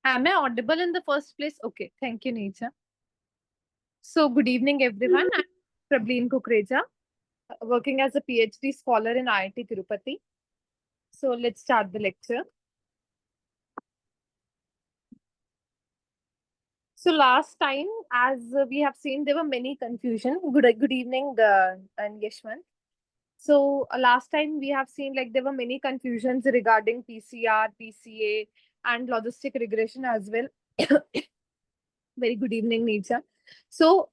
Am I audible in the first place? Okay, thank you, Neecha. So, good evening, everyone. I'm Prableen Kukreja, working as a PhD scholar in IIT Tirupati. So, let's start the lecture. So, last time, as we have seen, there were many confusion. Good evening, and Yashwant. So, last time we have seen like there were many confusions regarding PCR, PCA, and logistic regression as well. Very good evening, Neecha. So,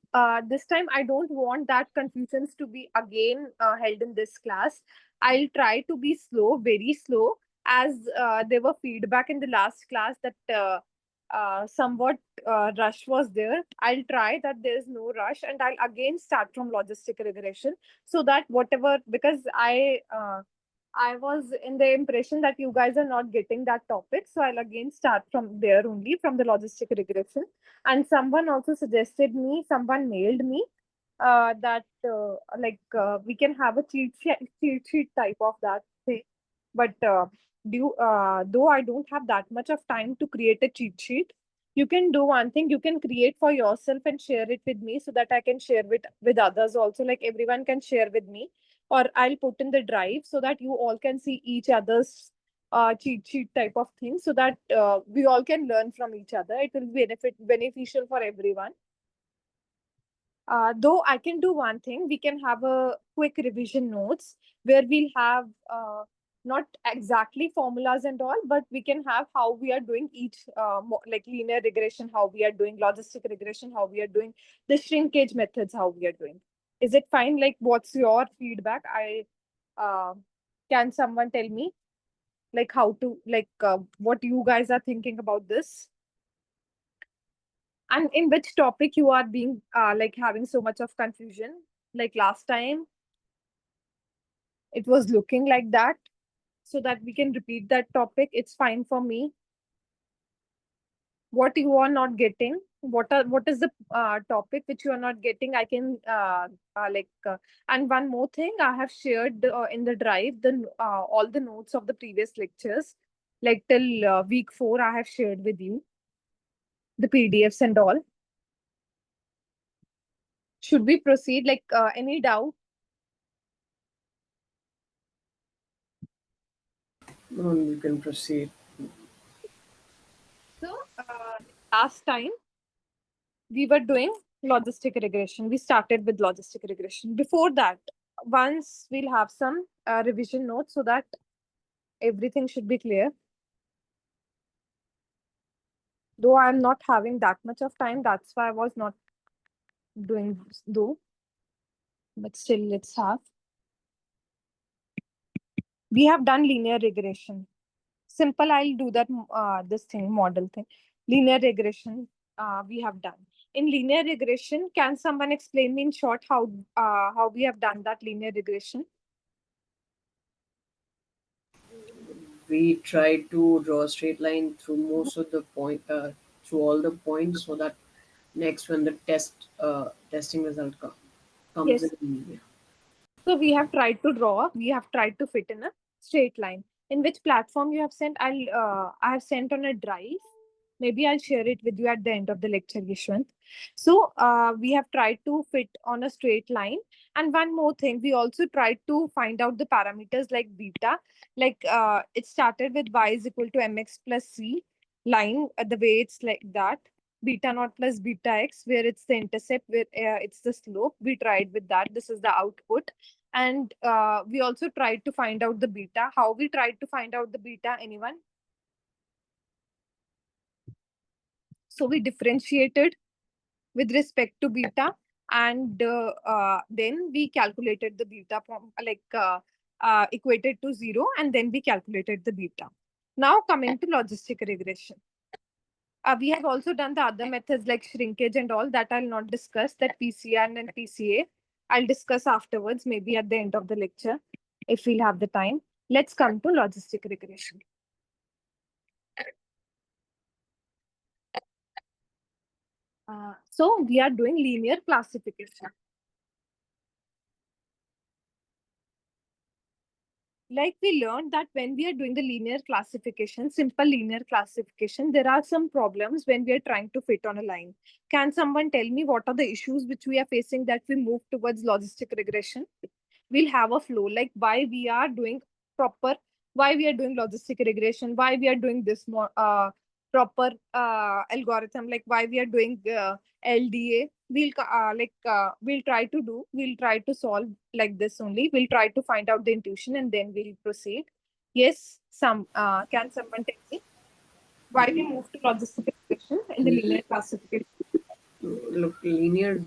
this time I don't want that confusions to be again held in this class. I'll try to be slow, very slow, as there were feedback in the last class that somewhat rush was there. I'll try that there is no rush, and I'll again start from logistic regression so that whatever, because I was in the impression that you guys are not getting that topic. So I'll again start from there only, from the logistic regression. And someone also suggested me, someone mailed me that we can have a cheat sheet type of that thing. But though I don't have that much of time to create a cheat sheet, you can do one thing. You can create for yourself and share it with me so that I can share with others also. Like everyone can share with me, or I'll put in the drive so that you all can see each other's cheat sheet type of thing, so that we all can learn from each other. It will be beneficial for everyone. Though I can do one thing, we can have a quick revision notes where we'll have not exactly formulas and all, but we can have how we are doing each, like linear regression, how we are doing logistic regression, how we are doing the shrinkage methods, how we are doing. Is it fine? Like, what's your feedback? Uh, can someone tell me like how to what you guys are thinking about this? And in which topic you are being like having so much of confusion? Like last time, it was looking like that, so that we can repeat that topic. It's fine for me. What you are not getting? What is the topic which you are not getting? I can and one more thing, I have shared in the drive all the notes of the previous lectures, like till week 4. I have shared with you the PDFs and all. Should we proceed? Like any doubt? No, you can proceed. So, last time we were doing logistic regression. We started with logistic regression. Before that, once we'll have some revision notes so that everything should be clear. Though I'm not having that much of time, that's why I was not doing though. But still, let's have. We have done linear regression. Simple, I'll do that this thing, model thing. Linear regression, we have done. In linear regression, can someone explain me in short how we have done that linear regression? We try to draw a straight line through most of the through all the points, so that next when the testing result comes Yes. in. So we have tried to fit in a straight line. In which platform you have sent? I have sent on a drive. Maybe I'll share it with you at the end of the lecture, Yashwant. So we have tried to fit on a straight line. And one more thing, we also tried to find out the parameters like beta. Like it started with y is equal to mx plus c line, the way it's like that. Beta naught plus beta x, where it's the intercept, where it's the slope. We tried with that. This is the output. And we also tried to find out the beta. How we tried to find out the beta? Anyone? So we differentiated with respect to beta, and then we calculated the beta from equated to 0, and then we calculated the beta. Now coming to logistic regression. We have also done the other methods like shrinkage and all that. I'll not discuss that. PCR and PCA I'll discuss afterwards, maybe at the end of the lecture if we'll have the time. Let's come to logistic regression. So we are doing linear classification. Like we learned that when we are doing the linear classification, simple linear classification, there are some problems when we are trying to fit on a line. Can someone tell me what are the issues which we are facing that we move towards logistic regression? We'll have a flow, like why we are doing proper, why we are doing logistic regression, why we are doing this more proper algorithm, like why we are doing LDA. We'll try to solve like this only. We'll try to find out the intuition and then we'll proceed. Yes, some can someone tell me why we move to logistic regression in the linear classification? Look, linear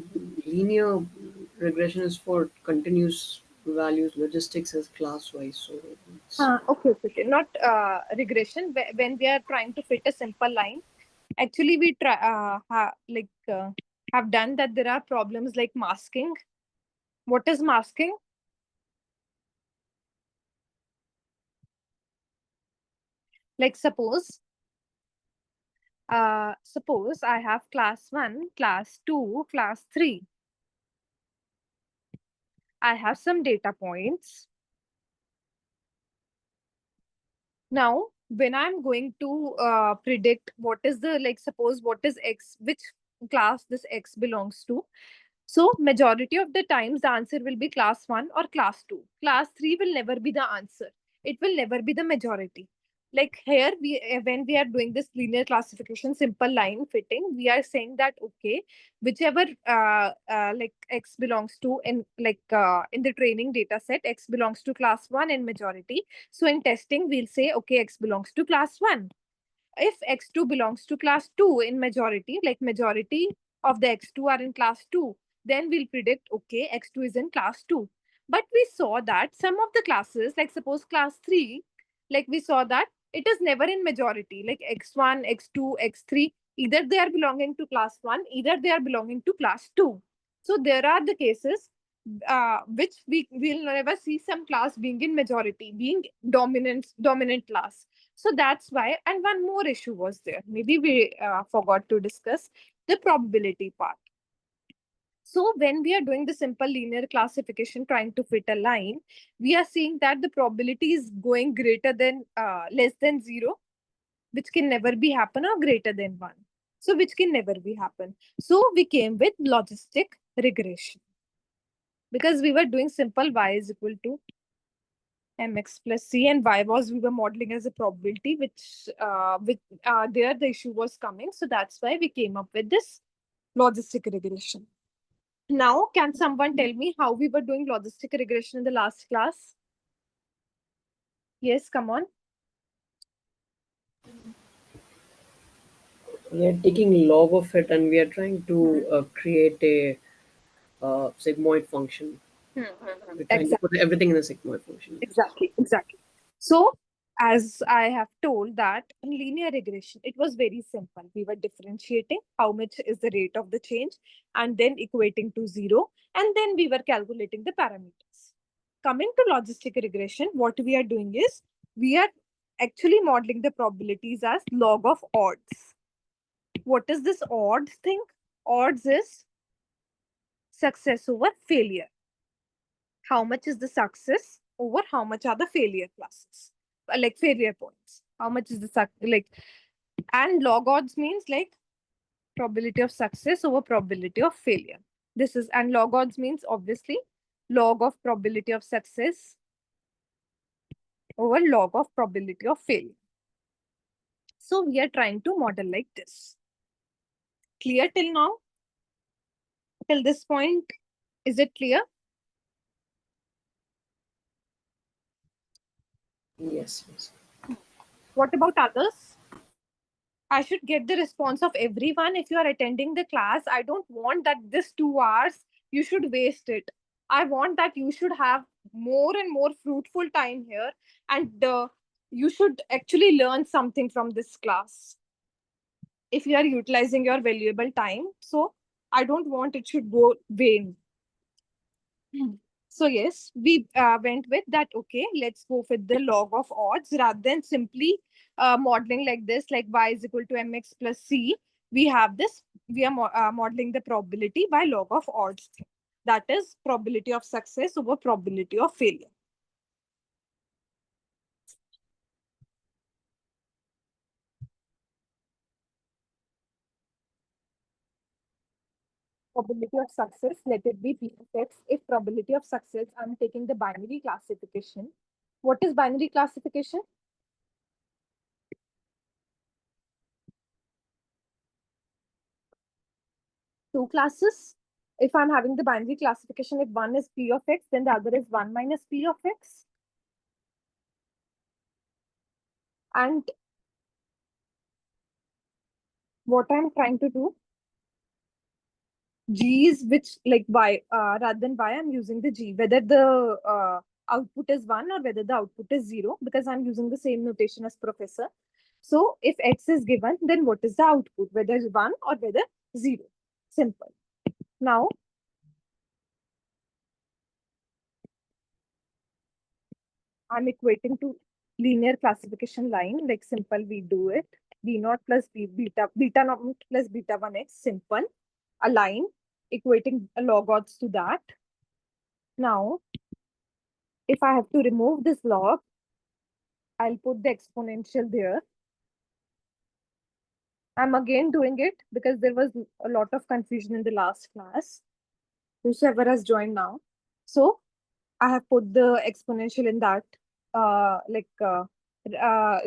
regression is for continuous values. Logistics is class wise, so it's Okay, okay, okay. Not regression. When we are trying to fit a simple line, actually we try have done that. There are problems like masking. What is masking? Like suppose I have class 1, class 2, class 3. I have some data points. Now, when I'm going to predict what is the, like, suppose what is X, which class this X belongs to. So, majority of the times the answer will be class 1 or class 2. Class 3 will never be the answer. It will never be the majority. Like here, when we are doing this linear classification, simple line fitting, we are saying that okay, whichever like X belongs to in the training data set, X belongs to class 1 in majority. So in testing, we'll say okay, X belongs to class 1. If X2 belongs to class 2 in majority, like majority of the X2 are in class 2, then we'll predict, okay, X2 is in class 2. But we saw that some of the classes, like suppose class 3, like we saw that it is never in majority, like X1, X2, X3, either they are belonging to class 1, either they are belonging to class 2. So there are the cases which we will never see some class being in majority, being dominant class. So that's why. And one more issue was there. Maybe we forgot to discuss the probability part. So when we are doing the simple linear classification, trying to fit a line, we are seeing that the probability is going greater than less than 0, which can never be happen, or greater than 1. So which can never be happen. So we came with logistic regression because we were doing simple y is equal to mx plus c, and y was we were modeling as a probability, which there the issue was coming. So that's why we came up with this logistic regression. Now, can someone tell me how we were doing logistic regression in the last class? Yes, come on. we are taking log of it and we are trying to create a sigmoid function. We're trying to put Exactly. everything in a sigmoid function. Exactly, exactly. So, as I have told that in linear regression, it was very simple. We were differentiating how much is the rate of the change and then equating to 0. And then we were calculating the parameters. Coming to logistic regression, what we are doing is we are actually modeling the probabilities as log of odds. What is this odds thing? Odds is success over failure. How much is the success over how much are the failure classes, like failure points, how much is the like. And log odds means like probability of success over probability of failure. This is, and log odds means obviously log of probability of success over log of probability of failure. So we are trying to model like this. Clear till now? Till this point, is it clear? Yes, yes. What about others? I should get the response of everyone. If you are attending the class, I don't want that this 2 hours you should waste it. I want that you should have more and more fruitful time here, and you should actually learn something from this class if you are utilizing your valuable time. So I don't want it should go vain. So yes, we went with that. Okay, let's go with the log of odds rather than simply modeling like this, like y is equal to mx plus c. We have this. We are modeling the probability by log of odds. That is probability of success over probability of failure. probability of success, let it be P of X. If probability of success, I'm taking the binary classification. What is binary classification? Two classes. If I'm having the binary classification, if one is P of X, then the other is 1 minus P of X. And what I'm trying to do, G is which, like Y, rather than Y, I'm using the G, whether the output is 1 or whether the output is 0, because I'm using the same notation as professor. So if X is given, then what is the output, whether it's 1 or whether 0. Simple. Now, I'm equating to linear classification line, like simple, we do it. B naught plus B beta naught plus beta 1x, simple. A line, equating log odds to that. Now, if I have to remove this log, I'll put the exponential there. I'm again doing it because there was a lot of confusion in the last class. Whoever has joined now. So I have put the exponential in that,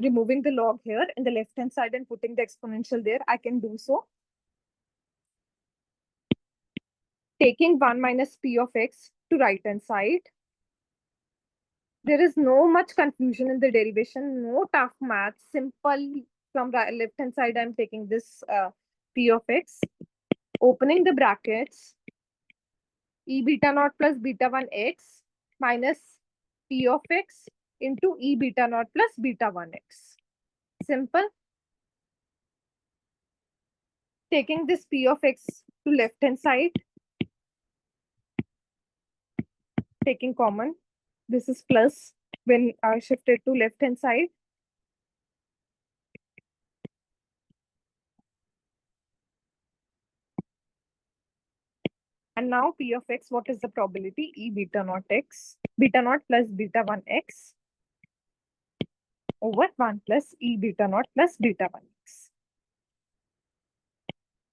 removing the log here in the left hand side and putting the exponential there. I can do so. Taking 1 minus p of x to right hand side. There is no much confusion in the derivation, no tough math, simple. From left hand side, I'm taking this p of x, opening the brackets, e beta naught plus beta 1 x minus p of x into e beta naught plus beta 1 x. Simple. Taking this p of x to left hand side, taking common. This is plus when shifted to left hand side. And now p of x, what is the probability? E beta naught x, beta naught plus beta 1 x over 1 plus e beta naught plus beta 1 x.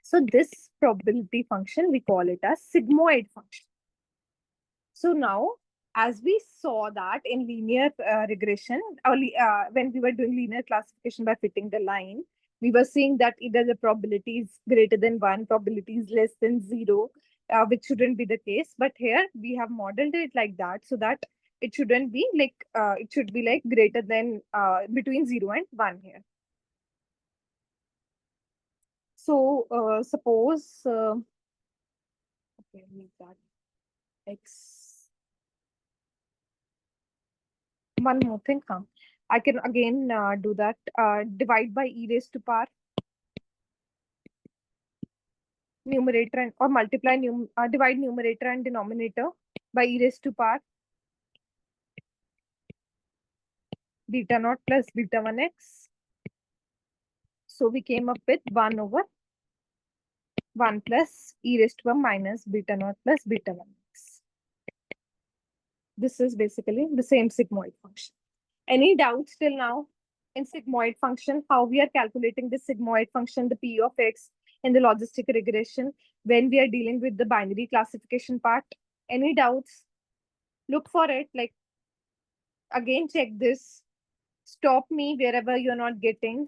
So this probability function, we call it as sigmoid function. So now, as we saw that in linear regression, when we were doing linear classification by fitting the line, we were seeing that either the probability is greater than 1, probability is less than 0, which shouldn't be the case. But here we have modeled it like that so that it shouldn't be like, it should be like greater than, between 0 and 1 here. So suppose, okay, leave that x. One more thing, I can again do that. Divide by e raised to power numerator and or multiply divide numerator and denominator by e raised to power beta naught plus beta 1 x. So we came up with 1 over 1 plus e raised to power minus beta naught plus beta 1 x. This is basically the same sigmoid function. Any doubts till now in sigmoid function, how we are calculating the sigmoid function, the p of x in the logistic regression when we are dealing with the binary classification part? Any doubts? Look for it, like again check this. Stop me wherever you're not getting.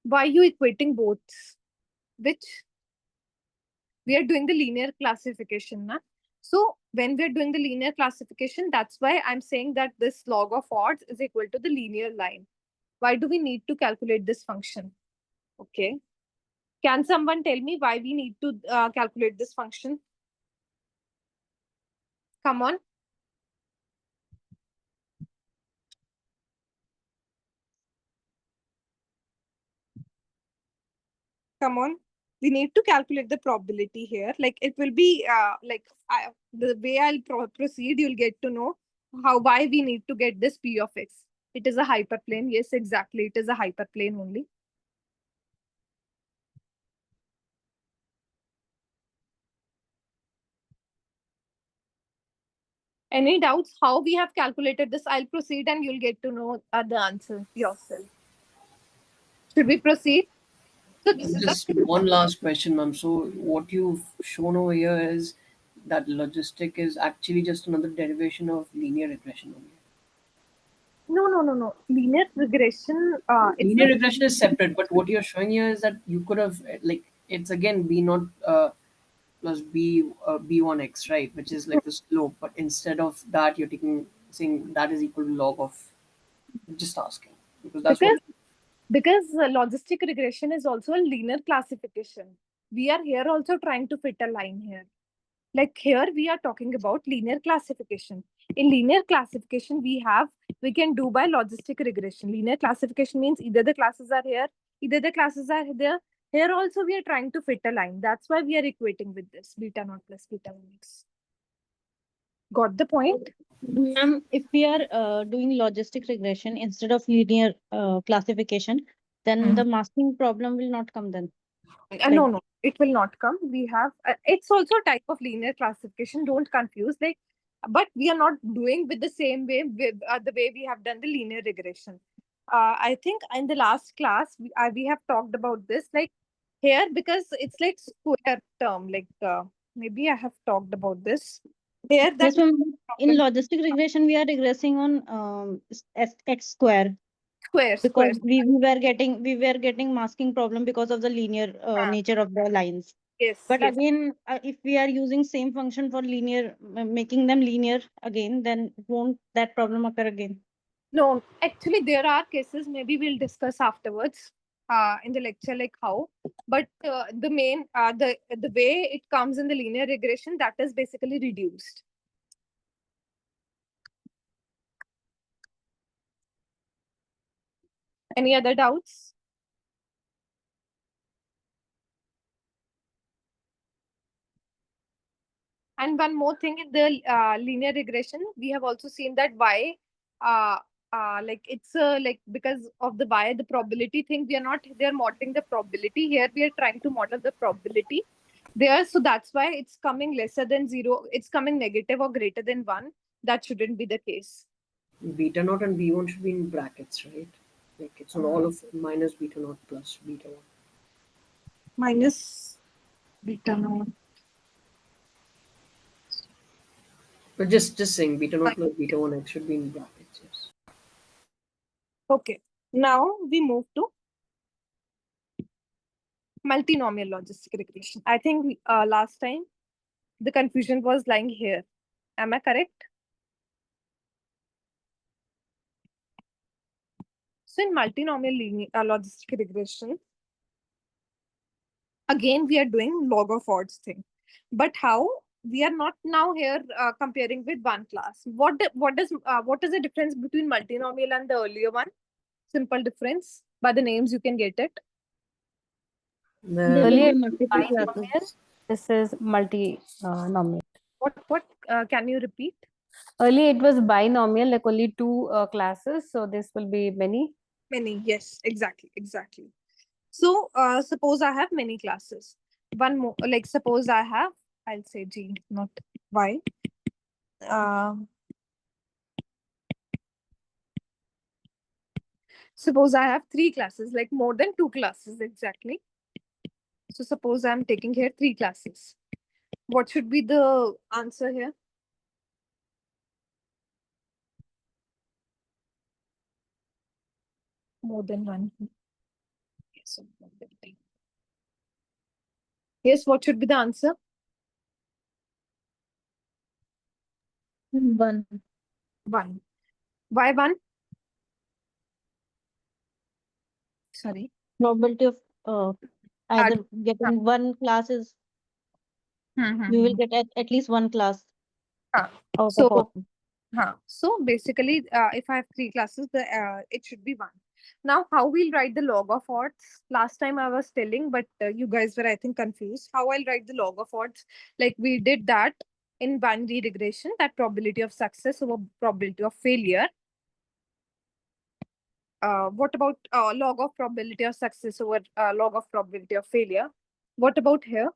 Why are you equating both? Which we are doing the linear classification, na? So when we're doing the linear classification, that's why I'm saying that this log of odds is equal to the linear line. Why do we need to calculate this function? Okay. Can someone tell me why we need to calculate this function? Come on. Come on. We need to calculate the probability here. Like it will be the way I'll proceed, you'll get to know why we need to get this P of X. It is a hyperplane. Yes, exactly. It is a hyperplane only. Any doubts how we have calculated this? I'll proceed and you'll get to know the answer yourself. Should we proceed? So this is Just the one last question, ma'am. So what you've shown over here is that logistic is actually just another derivation of linear regression only. no. Linear regression. It's Linear like regression is separate, but what you're showing here is that you could have like it's again b naught plus b1x, right, which is like the slope, but instead of that you're taking saying that is equal to log of, just asking because that's what. because logistic regression is also a linear classification. We are here also trying to fit a line here. Like here we are talking about linear classification. In linear classification, we can do by logistic regression. Linear classification means either the classes are here, either the classes are there. Here also we are trying to fit a line. That's why we are equating with this beta naught plus beta 1x. Got the point? Ma'am, if we are doing logistic regression instead of linear classification, then the masking problem will not come then. No, Like, no, it will not come. We have it's also a type of linear classification. Don't confuse. Like, but we are not doing with the same way with the way we have done the linear regression. I think in the last class we have talked about this. Like here because it's like square term. Like maybe I have talked about this. Here that yes, ma'am. In problem logistic regression, we are regressing on x square square. because we were getting masking problem because of the linear Uh, nature of the lines. yes, But yes. again, if we are using same function for linear, making them linear again, then won't that problem occur again? No, actually, there are cases. Maybe we'll discuss afterwards in the lecture, like how. But the main, the way it comes in the linear regression, that is basically reduced. Any other doubts? And one more thing in the linear regression, we have also seen that y, uh, like it's like because of the y, the probability thing, we are not there modeling the probability. Here we are trying to model the probability there. So that's why it's coming lesser than zero. It's coming negative or greater than one. That shouldn't be the case. Beta naught and b1 should be in brackets, right? Like it's on all of minus beta naught plus beta 1. Minus beta naught. But just saying beta naught plus beta 1x should be in brackets, yes. Okay. Now we move to multinomial logistic regression. I think last time the confusion was lying here. Am I correct? So in multinomial logistic regression, again we are doing log of odds thing. But how? We are not now here comparing with one class. What is the difference between multinomial and the earlier one? Simple difference. By the names you can get it. There The will Earlier be it was multiple classes. binomial. This is multi-nomial. What can you repeat? Earlier it was binomial, like only two classes. So this will be many. Many. Yes, exactly. So suppose I have many classes. One more, like suppose I have, I'll say G, not Y. Um Suppose I have three classes, like more than two classes exactly. So suppose I'm taking here three classes. What should be the answer here? More than one. Yes, more than three. Yes, what should be the answer? One. One. Why one? Sorry. Probability of Add. either getting one class is we will Hmm. get at least one class Huh. out of So, all. so basically, if I have three classes, the it should be one. Now, how we'll write the log of odds? Last time I was telling, but you guys were, I think, confused. How I'll write the log of odds? Like we did that in binary regression, that probability of success over probability of failure. What about log of probability of success over log of probability of failure? What about here?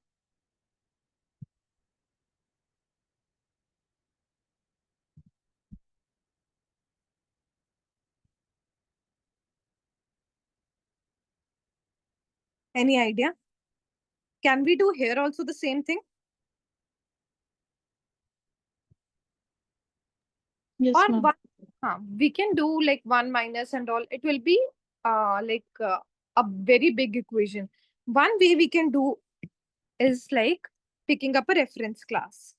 Any idea? Can we do here also the same thing? Yes, Or ma'am. we can do like 1 minus and all. It will be like a very big equation. One way we can do is like picking up a reference class.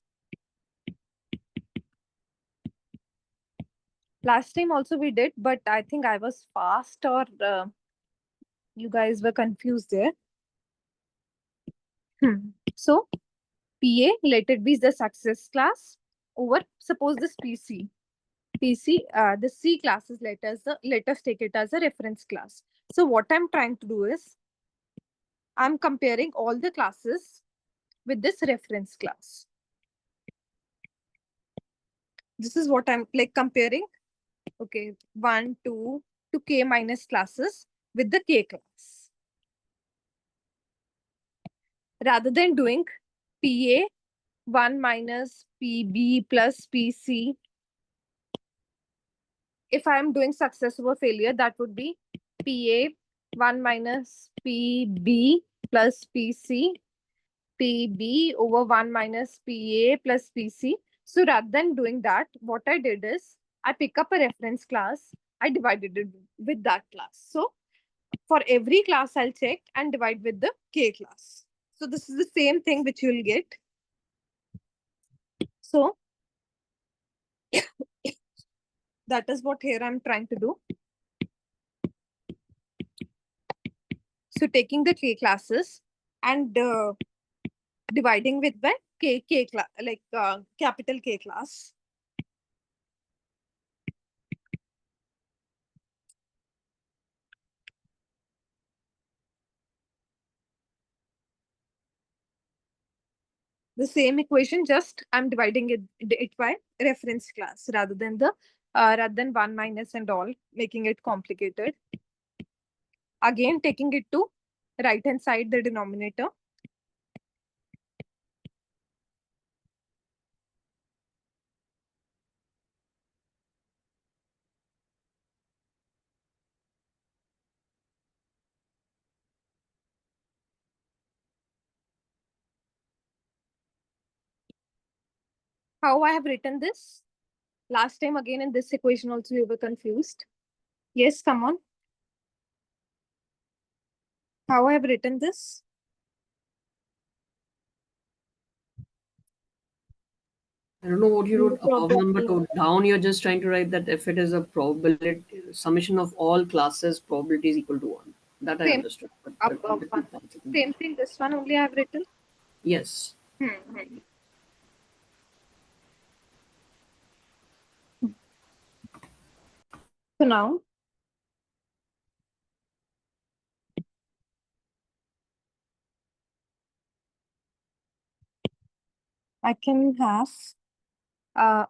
Last time also we did, but I think I was fast or you guys were confused there. So PA, let it be the success class over, suppose this PC. The C classes, let us take it as a reference class. So what I'm trying to do is, I'm comparing all the classes with this reference class. This is what I'm like comparing. Okay, 1, 2 to K minus classes with the K class. Rather than doing PA 1 minus PB plus PC, if I'm doing success over failure, that would be PA 1 minus PB plus PC, PB over 1 minus PA plus PC. So rather than doing that, what I did is I pick up a reference class, I divided it with that class. So for every class, I'll check and divide with the K class. So this is the same thing which you'll get. So that is what here I'm trying to do. So taking the K classes and dividing with the K class, like capital K class. The same equation, just I'm dividing it by reference class rather than the rather than 1 minus and all, making it complicated. Again, taking it to right hand side, the denominator. How I have written this? Last time again in this equation also you were confused. Yes, come on. How I have written this? I don't know what you wrote above number Probability. two. Down, you're just trying to write that if it is a probability summation of all classes, probability is equal to 1. That I Same understood. But above let me one. pass it in. Same thing, this one only I have written. Yes. Hmm. So now I can have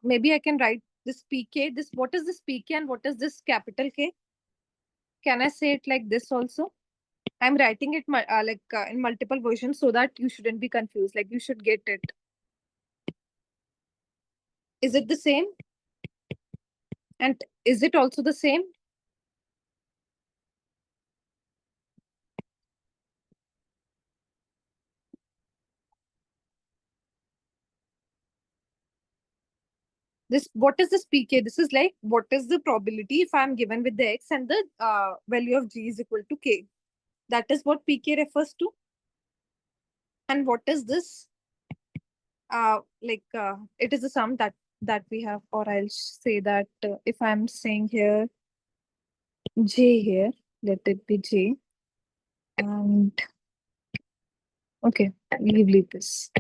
maybe I can write this PK. This, what is this PK and what is this capital K? Can I say it like this also? I'm writing it in multiple versions so that you shouldn't be confused. Like you should get it. Is it the same? And is it also the same? This, what is this PK? This is like what is the probability if I'm given with the X and the value of G is equal to K. That is what PK refers to. And what is this? It is a sum that we have, or I'll say that if I'm saying here J here, let it be J. And okay, leave this.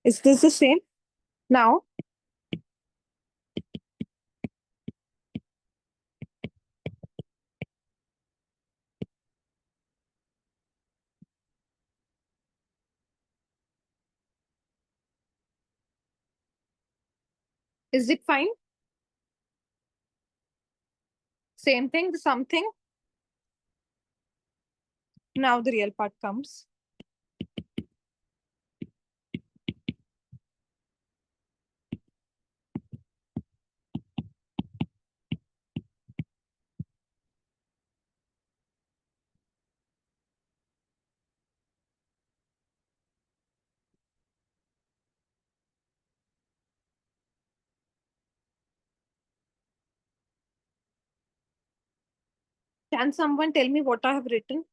Is this the same? Now, is it fine? Same thing, the something. Now the real part comes. Can someone tell me what I have written?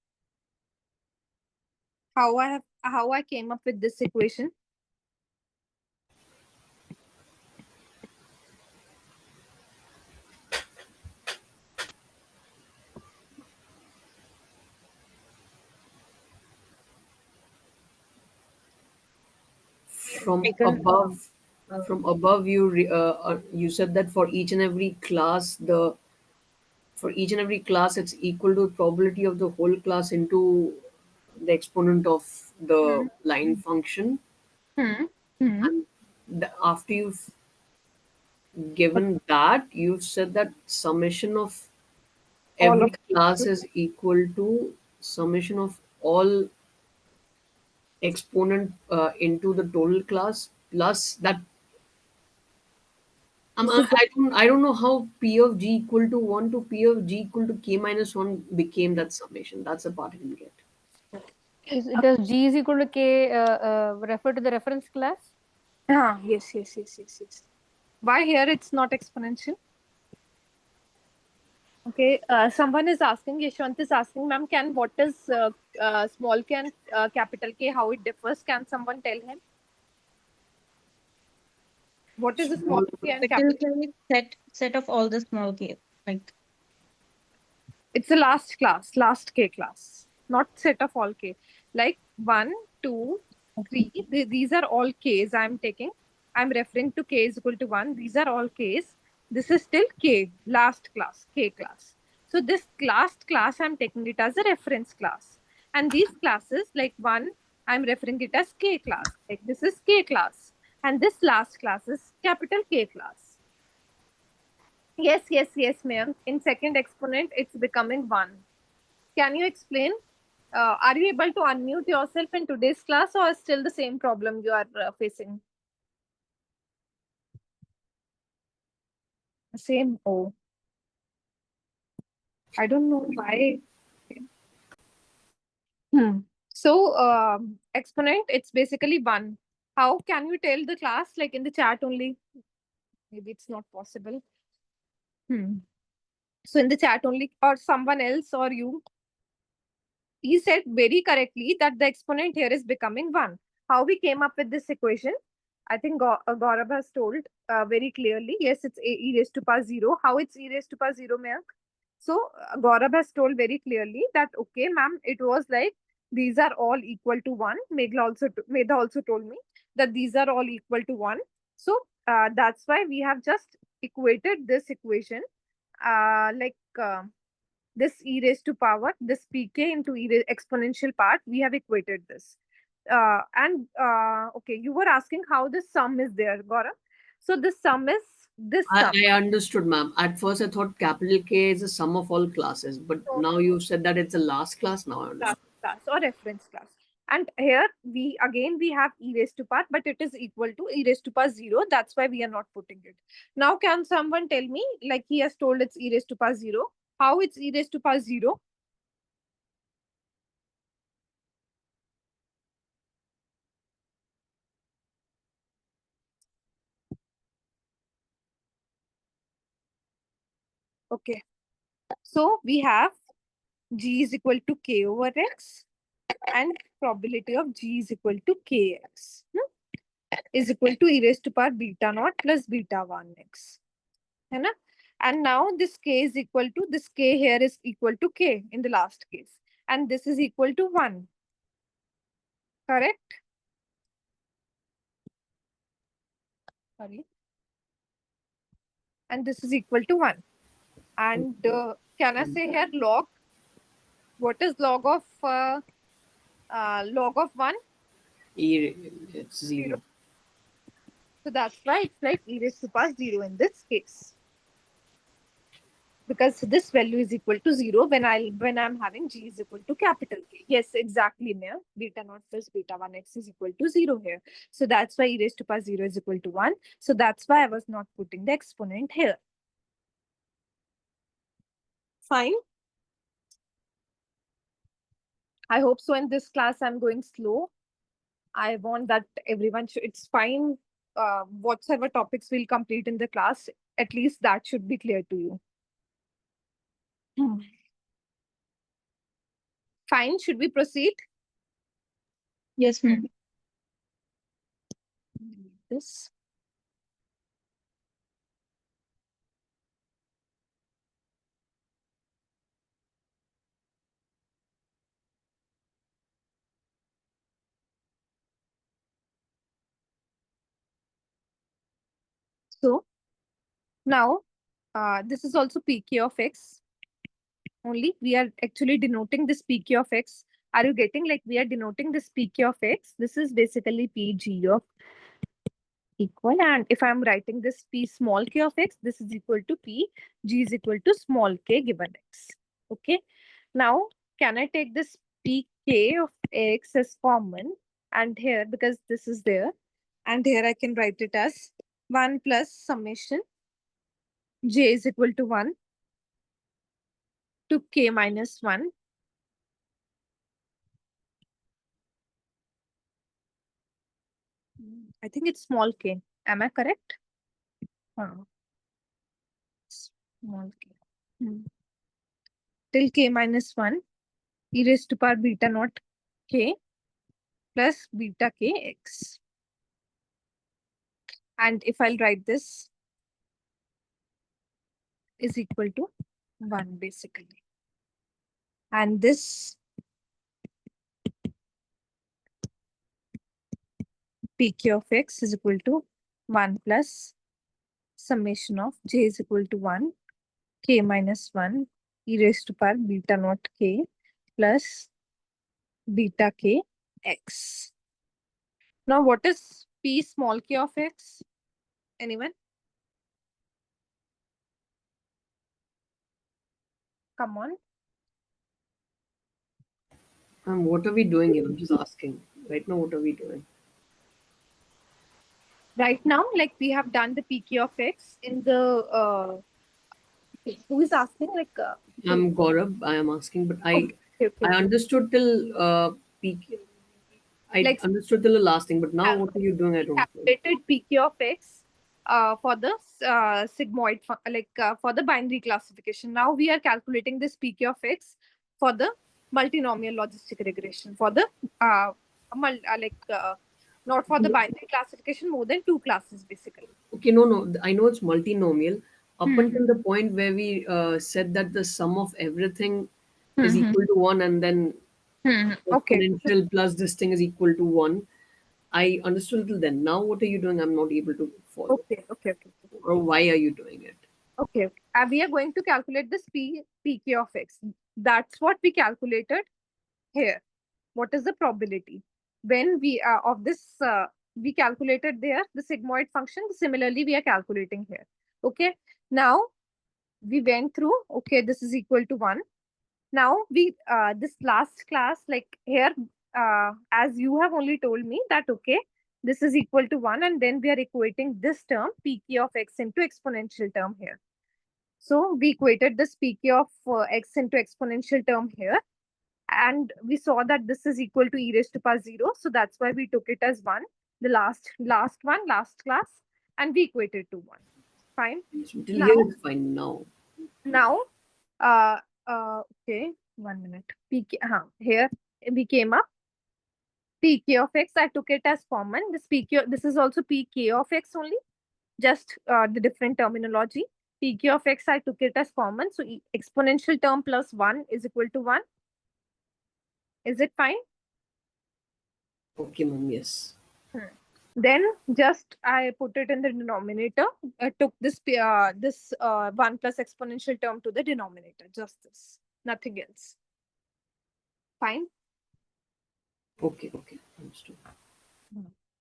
How I came up with this equation? From Taken, above, uh, you said that for each and every class, it's equal to the probability of the whole class into the exponent of the Hmm. line function. Hmm. Hmm. And after you've given that, you've said that summation of All of every class is equal to summation of all exponent into the total class plus that. this is I don't know how P of G equal to 1 to P of G equal to K minus 1 became that summation. That's the part I didn't get. Does G is equal to K refer to the reference class? yes. Why here it's not exponential? Okay, someone is asking, Yashwant is asking, ma'am, what is small k and capital K, how it differs? Can someone tell him? What is the small Small k and it is capital? like set of all the small k, like It's the last k class, not set of all k. Like 1, 2, 3. These are all k's I'm taking. I'm referring to k is equal to 1. These are all k's. This is still k, last class, k class. So this last class, I'm taking it as a reference class. And these classes, like 1, I'm referring it as k class. Like this is k class. And this last class is capital K class. Yes, ma'am. In second exponent, it's becoming 1. Can you explain? Are you able to unmute yourself in today's class, or still the same problem you are facing? Same. Oh, I don't know why. Hmm. So, exponent, it's basically 1. How can you tell the class? Like in the chat only? Maybe it's not possible. Hmm. So, in the chat only, or someone else, or you, he said very correctly that the exponent here is becoming 1. How we came up with this equation? I think Gaurav has told very clearly. Yes, it's e raised to power 0. How it's e raised to power 0, Mayank? So Gaurav has told very clearly that, okay, ma'am, it was like these are all equal to 1. Megha also told me that these are all equal to 1. So that's why we have just equated this equation like this e raised to power, this pk into exponential part, we have equated this. And okay, you were asking how this sum is there, Gaurav. So this sum is this sum. I understood, ma'am. At first, I thought capital K is the sum of all classes, but So now you said that it's the last class. Now I class, understood. class or reference class. And here we have e raised to power, but it is equal to e raised to power 0. That's why we are not putting it. Now, can someone tell me, like he has told it's e raised to power 0, how it's e raised to power 0? Okay. So we have g is equal to k over x, and probability of g is equal to kx is equal to e raised to power beta naught plus beta 1 x. है ना? And now this k is equal to, this k here is equal to k in the last case. And this is equal to 1. Correct? Sorry. And this is equal to 1. And can I say here log? What is log of 1? It's 0. 0. So that's why it's like e raised to power 0 in this case. Because this value is equal to 0 when I'm having g is equal to capital K. Yes, exactly, Maya. Beta naught plus beta 1 x is equal to 0 here. So that's why e raised to power 0 is equal to 1. So that's why I was not putting the exponent here. Fine. I hope so. In this class, I'm going slow. I want that everyone should, it's fine. Whatever topics we'll complete in the class, at least that should be clear to you. Fine. Should we proceed? Yes, ma'am. This. So now this is also pk of x. Only we are actually denoting this pk of x. Are you getting, like, we are denoting this pk of x? This is basically pg of equal, and if I'm writing this p small k of x, this is equal to p g is equal to small k given x. Okay. Now, can I take this pk of x as common? And here, because this is there, and here I can write it as 1 plus summation j is equal to 1 to k minus 1. I think it's small k. Am I correct? Small k. Till k minus 1 e raised to power beta naught k plus beta k x. And if I'll write this is equal to 1 basically. And this pk of x is equal to 1 plus summation of j is equal to 1 k minus 1 e raised to power beta naught k plus beta k x. Now what is p small k of x? Anyone? Come on. What are we doing here? I'm just asking. Right now, what are we doing? Right now, like, we have done the pk of x in the who is asking, like, I'm Gaurav. I am asking, but okay, okay. I understood till peak. I Like, understood till the last thing, but now what are you doing? I don't know. calculated pk of x for the sigmoid, for the binary classification. Now we are calculating this pk of x for the multinomial logistic regression, for the not for the binary classification, more than two classes basically. Okay, no. I know it's multinomial. Up Hmm. until the point where we said that the sum of everything is Hmm. equal to 1, and then Okay. exponential plus this thing is equal to 1. I understood till then. Now, what are you doing? I'm not able to follow. Okay. Or why are you doing it? Okay. We are going to calculate this pk of x. That's what we calculated here. What is the probability when we of this we calculated there the sigmoid function? Similarly, we are calculating here. Okay. Now we went through. Okay, this is equal to 1. Now we this last class, like, here, as you have only told me that, okay, this is equal to 1, and then we are equating this term pk of x into exponential term here. So we equated this pk of x into exponential term here, and we saw that this is equal to e raised to power 0. So that's why we took it as 1, the last class, and we equated to 1. Fine. So till Now, here it's fine. now, uh, okay, 1 minute. Here we came up pk of x. I took it as common. This is also pk of x only, just the different terminology. Pk of x, I took it as common. So exponential term plus 1 is equal to 1. Is it fine? Okay, ma'am. Yes. Then just I put it in the denominator. I took this 1 plus exponential term to the denominator. Just this, nothing else. Fine. Okay. Understood.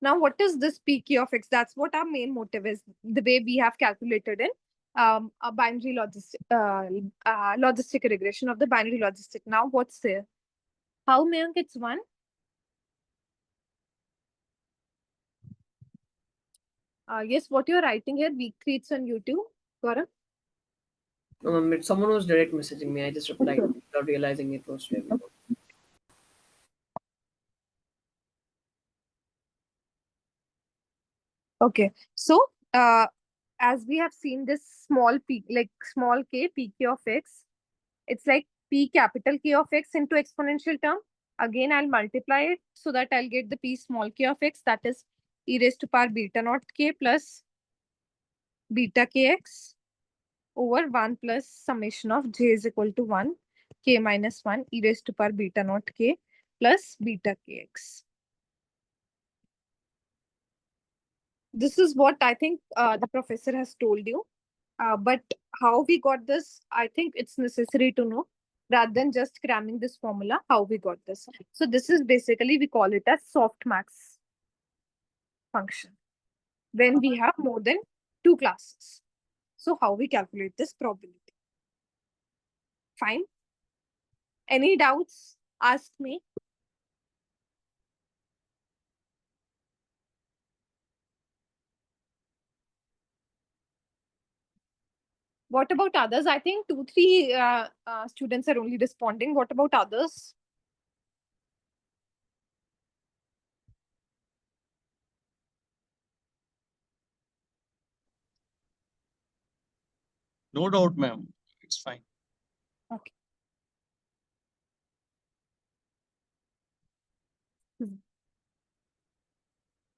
Now, what is this pk of x? That's what our main motive is. The way we have calculated in a binary logistic regression of the binary logistic. Now, what's there? How Mayank? It's 1. Yes, what you're writing here, Week3, it's on YouTube. Gaurav? Someone was direct messaging me. I just replied Okay. without realizing it was to everyone. Okay. So, as we have seen this small p, like small k pk of x, it's like P capital K of x into exponential term. Again, I'll multiply it so that I'll get the P small k of x, that is e raised to power beta naught k plus beta kx over 1 plus summation of j is equal to 1 k minus 1 e raised to power beta naught k plus beta kx. This is what I think the professor has told you. But how we got this, I think it's necessary to know rather than just cramming this formula, how we got this. So this is basically, we call it as softmax function when we have more than 2 classes. So how we calculate this probability. Fine. Any doubts? Ask me. What about others? I think 2-3 students are only responding. What about others? No doubt, ma'am. It's fine. Okay.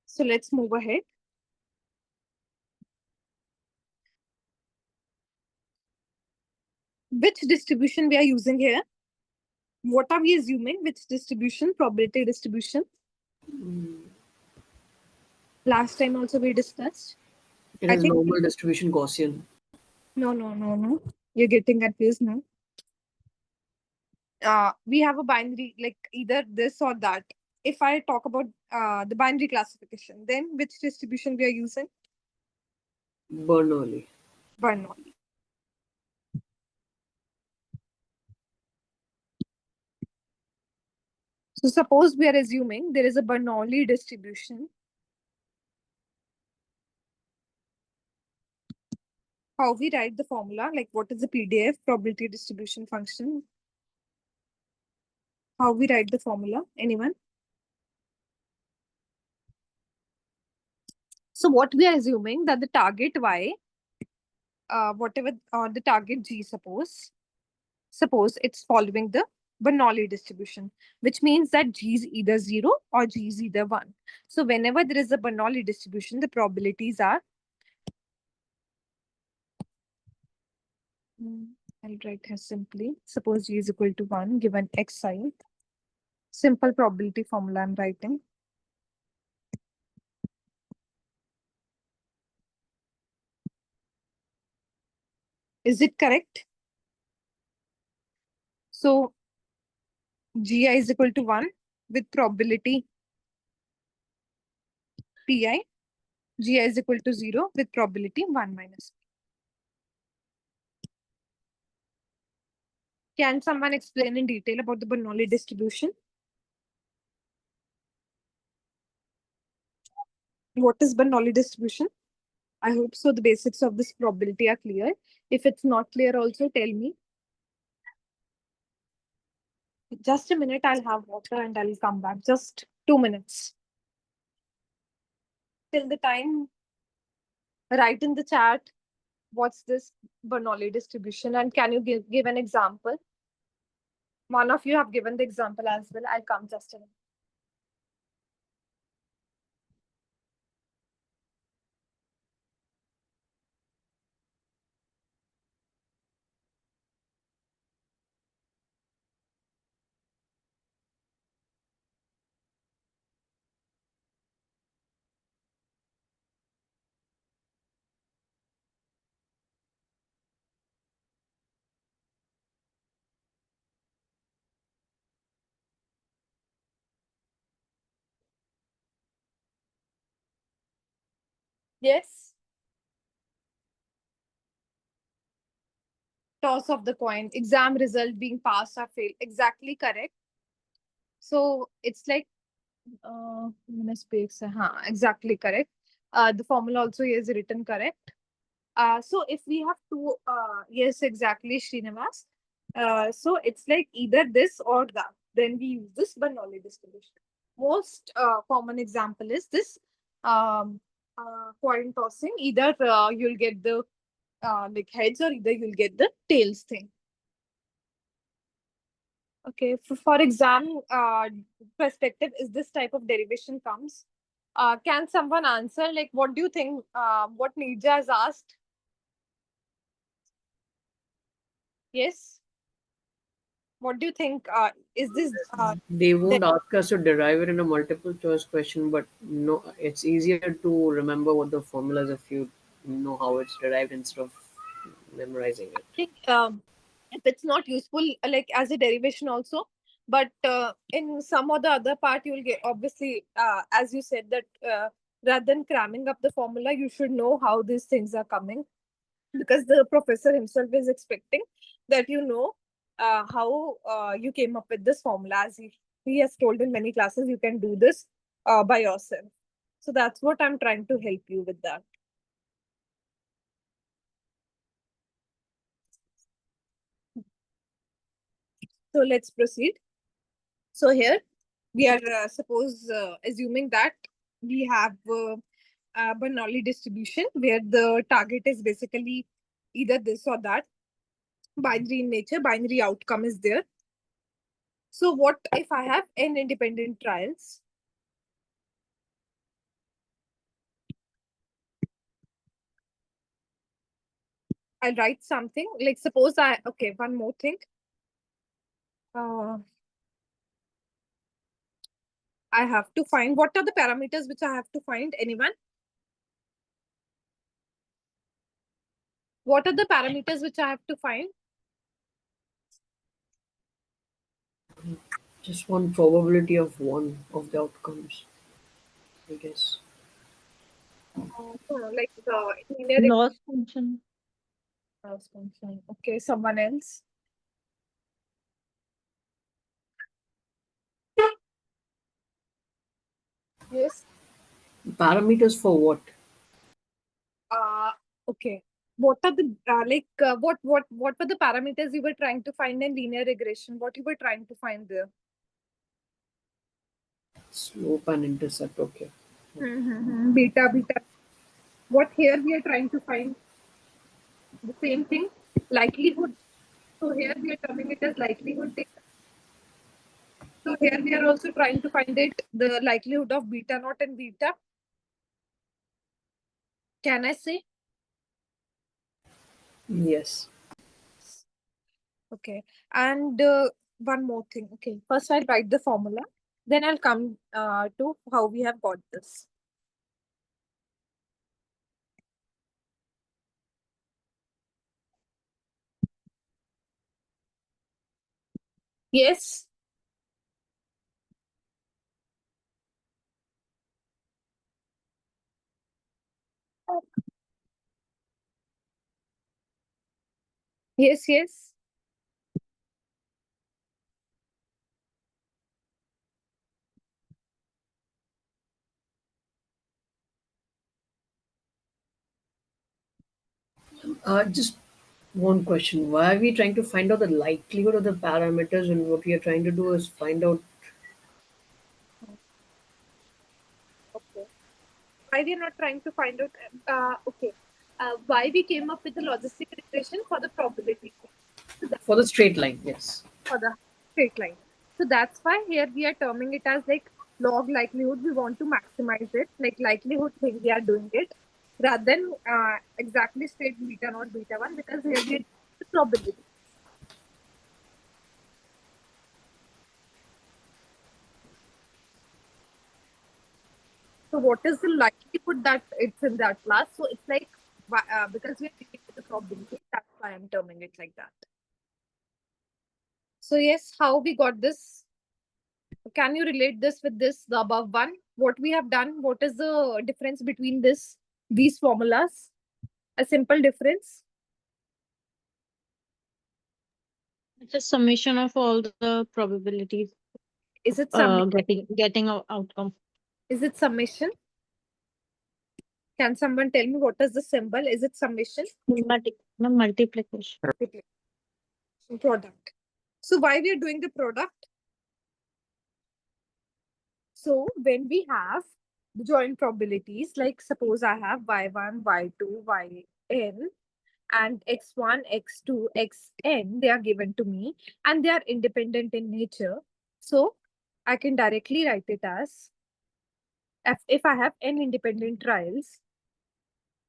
So let's move ahead. Which distribution we are using here? What are we assuming? Which distribution? Probability distribution. Last time also we discussed. It I is think normal distribution Gaussian. no. You're getting confused now. We have a binary, like either this or that. If I talk about the binary classification, then which distribution we are using? Bernoulli. Bernoulli. So suppose we are assuming there is a Bernoulli distribution. How we write the formula, like what is the PDF, probability distribution function? How we write the formula? Anyone? So what we are assuming that the target Y, whatever, or the target G, suppose it's following the Bernoulli distribution, which means that G is either 0 or G is either 1. So whenever there is a Bernoulli distribution, the probabilities are, I'll write here simply. Suppose G is equal to 1 given X I. Simple probability formula I'm writing. Is it correct? So Gi is equal to 1 with probability Pi. Gi is equal to 0 with probability 1 minus P. Can someone explain in detail about the Bernoulli distribution? What is Bernoulli distribution? I hope so the basics of this probability are clear. If it's not clear, also tell me. Just a minute, I'll have water and I'll come back. Just 2 minutes. Till the time, write in the chat what's this Bernoulli distribution and can you give an example? One of you have given the example as well. I'll come just a minute. Yes. Toss of the coin, exam result being passed or failed. Exactly correct. So it's like exactly correct. The formula also is written correct. So if we have two, yes, exactly, Srinivas. So it's like either this or that. Then we use this Bernoulli distribution. Most common example is this coin tossing. Either you'll get the like heads or either you'll get the tails thing. Okay, for exam perspective, is this type of derivation comes? Can someone answer? Like, what do you think? What Nija has asked? Yes. What do you think? Is this They won't ask us to derive it in a multiple choice question, but no, it's easier to remember what the formula is if you know how it's derived instead of memorizing it. think if it's not useful like as a derivation also, but in some or the other part you'll get obviously as you said that rather than cramming up the formula, you should know how these things are coming, because the professor himself is expecting that you know how you came up with this formula. As he has told in many classes, you can do this by yourself. So that's what I'm trying to help you with that. So let's proceed. So here we are suppose assuming that we have Bernoulli distribution where the target is basically either this or that, binary in nature, binary outcome is there. So what if I have n independent trials? I'll write something like suppose okay, one more thing. Uh, I have to find what are the parameters which I have to find. Anyone? What are the parameters which I have to find? Just one probability of one of the outcomes, I guess. No, like linear Loss function. function. Okay, someone else. Yes. Parameters for what? Uh, okay. What are the what were the parameters you were trying to find in linear regression? What you were trying to find there? Slope and intercept. Okay. Beta, beta. What here we are trying to find? The same thing. Likelihood. So here we are terming it as likelihood data. So here we are also trying to find it, the likelihood of beta naught and beta. Can I say? Yes. Okay. And one more thing. Okay. First I'll write the formula. Then I'll come to how we have got this. Yes. Yes, yes. Just one question. Why are we trying to find out the likelihood of the parameters when what we are trying to do is find out? Okay. Why we are not trying to find out? Okay. Why we came up with the logistic regression for the probability. So that, For the straight line, yes. for the straight line. So that's why here we are terming it as like log likelihood. We want to maximize it, like likelihood thing we are doing it, rather than exactly straight beta not beta one, because here we are the probability. So what is the likelihood that it's in that class? So it's like because we are dealing with the probability, that's why I'm terming it like that. So yes, how we got this? Can you relate this with this, the above one? What we have done? What is the difference between these formulas? A simple difference. It's a summation of all the probabilities Is it sum? getting a outcome. Is it summation? Can someone tell me what is the symbol? Is it summation? Multiplication. Product. So why we are doing the product? So when we have the joint probabilities, like suppose I have y1, y2, yn, and x1, x2, xn, they are given to me and they are independent in nature. So I can directly write it as if I have n independent trials,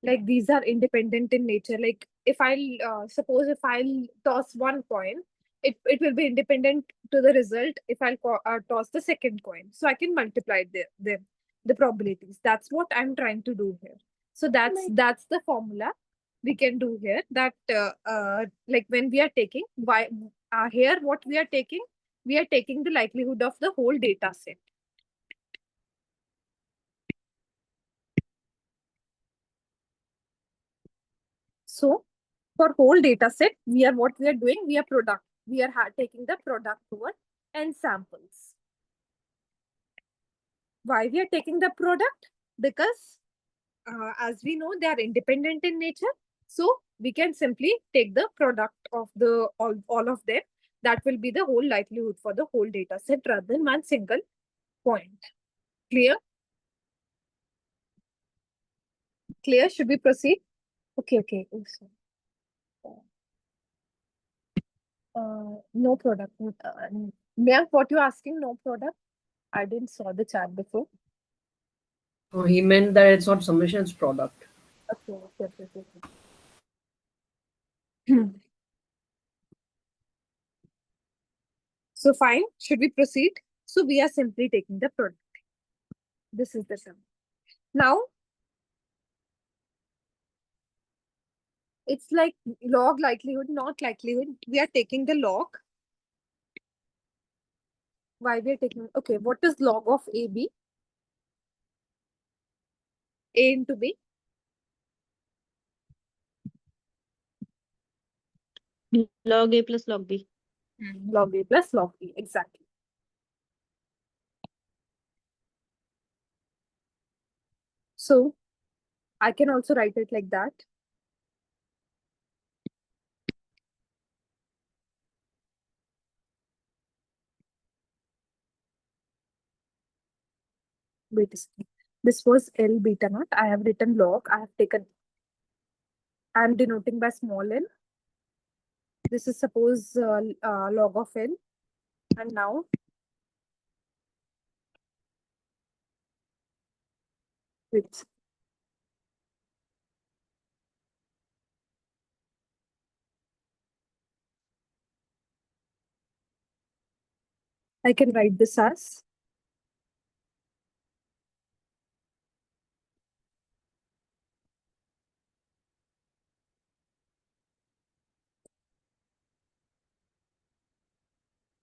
like these are independent in nature. Like if I'll suppose if I'll toss one coin, it will be independent to the result if toss the second coin. So I can multiply the probabilities. That's what I'm trying to do here. So that's the formula we can do here. That like when we are taking here, what we are taking the likelihood of the whole data set. So for whole data set, we are doing, we are taking the product over n samples. Why we are taking the product? Because as we know, they are independent in nature. So we can simply take the product of the all of them. That will be the whole likelihood for the whole data set rather than one single point. Clear? Clear? Should we proceed? Okay, okay. Oh, sorry. No product. Mayank, what you asking? No product? I didn't saw the chat before. Oh, he meant that it's not summation, it's product. Okay, okay, okay, okay. So fine. Should we proceed? So we are simply taking the product. This is the sum. Now it's like log likelihood, not likelihood. We are taking the log. Why we are taking? Okay, what is log of AB? A into B. Log A plus log B. Log A plus log B. Exactly. So I can also write it like that. Wait a second. This was L beta naught. I have written log. I am denoting by small n. This is suppose log of n. And now wait. I can write this as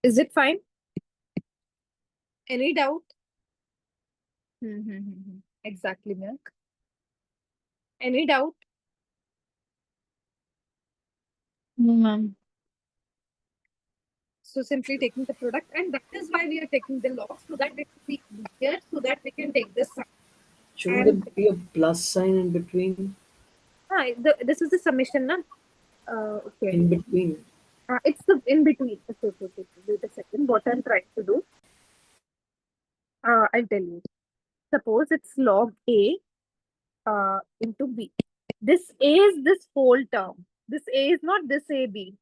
is it fine? Any doubt? Exactly, Mayank. Any doubt? No, ma'am. So simply taking the product, and that is why we are taking the log, so that it will be easier, so that we can take this sum. Shouldn't And there be a plus sign in between? this is the summation, na? Okay. In between. It's the in between. Okay, okay, okay. Wait a second. What I'm trying to do, I'll tell you. Suppose it's log A into B. This A is this whole term. This A is not this AB.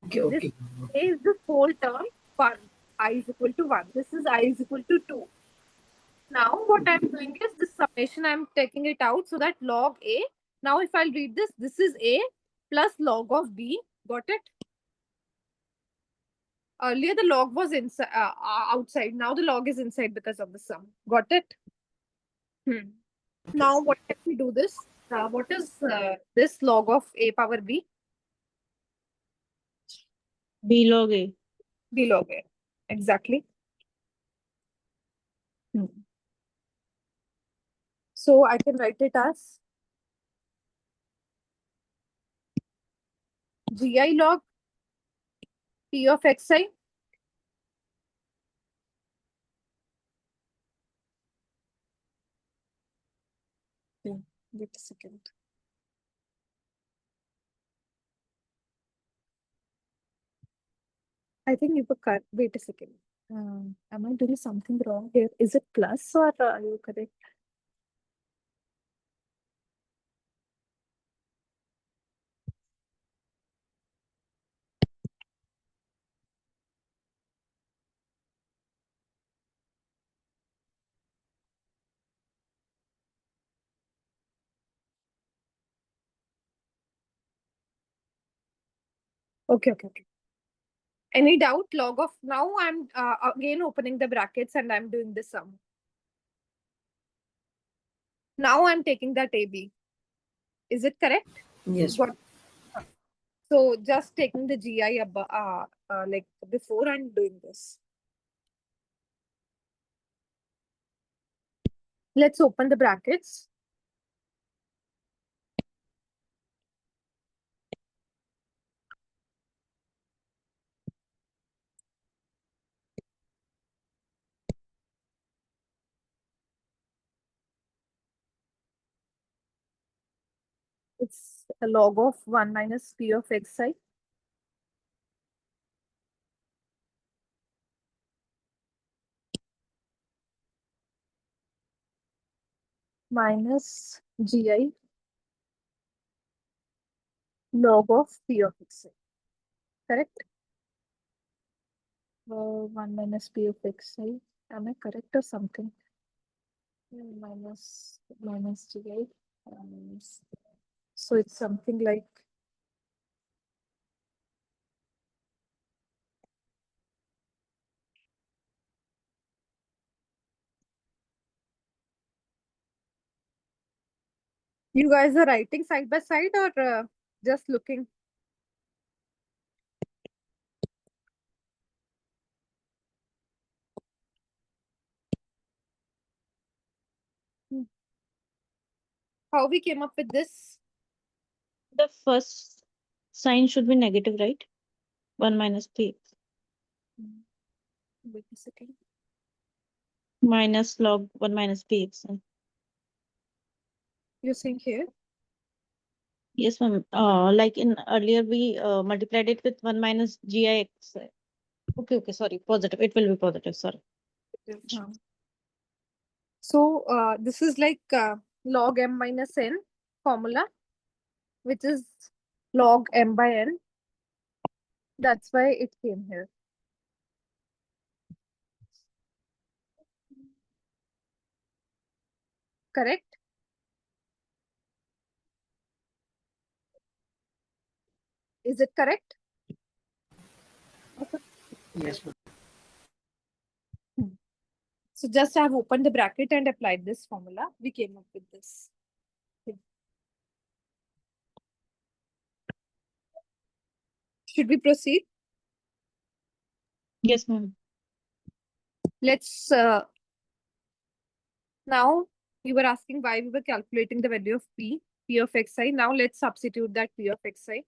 Okay, This okay. A is this whole term 1. I is equal to 1. This is I is equal to 2. Now what I'm doing is this summation, I'm taking it out so that log A. Now if I'll read this, this is A plus log of B. Got it? Earlier the log was inside, outside. Now the log is inside because of the sum. Got it? Now what can we do this? What is this log of A power B? B log A. B log A. Exactly. So I can write it as GI log P of xi. Wait a second. I think you were correct. Wait a second. Am I doing something wrong here? Is it plus or are you correct? Okay, okay, okay. Any doubt? Log of, now I'm again opening the brackets and I'm doing the sum. Now I'm taking that AB. Is it correct? Yes. What? So just taking the GI like before and doing this. Let's open the brackets. It's a log of 1 minus P of xi minus GI log of P of xi. Correct? 1 minus P of xi. Am I correct or something? Minus GI. So it's something like you guys are writing side by side or just looking? How we came up with this? The first sign should be negative, right? 1 minus P Wait a second. minus log 1 minus Px. You're saying here? Yes, ma'am. Like in earlier, we multiplied it with 1 minus Gix. Okay, sorry. Positive. It will be positive. Sorry. So this is like log m minus n formula, which is log m by n. That's why it came here. Correct? Is it correct? Yes. So just I have opened the bracket and applied this formula. We came up with this. Should we proceed? Yes, ma'am. Let's now you were asking why we were calculating the value of P of xi. Now let's substitute that P of xi,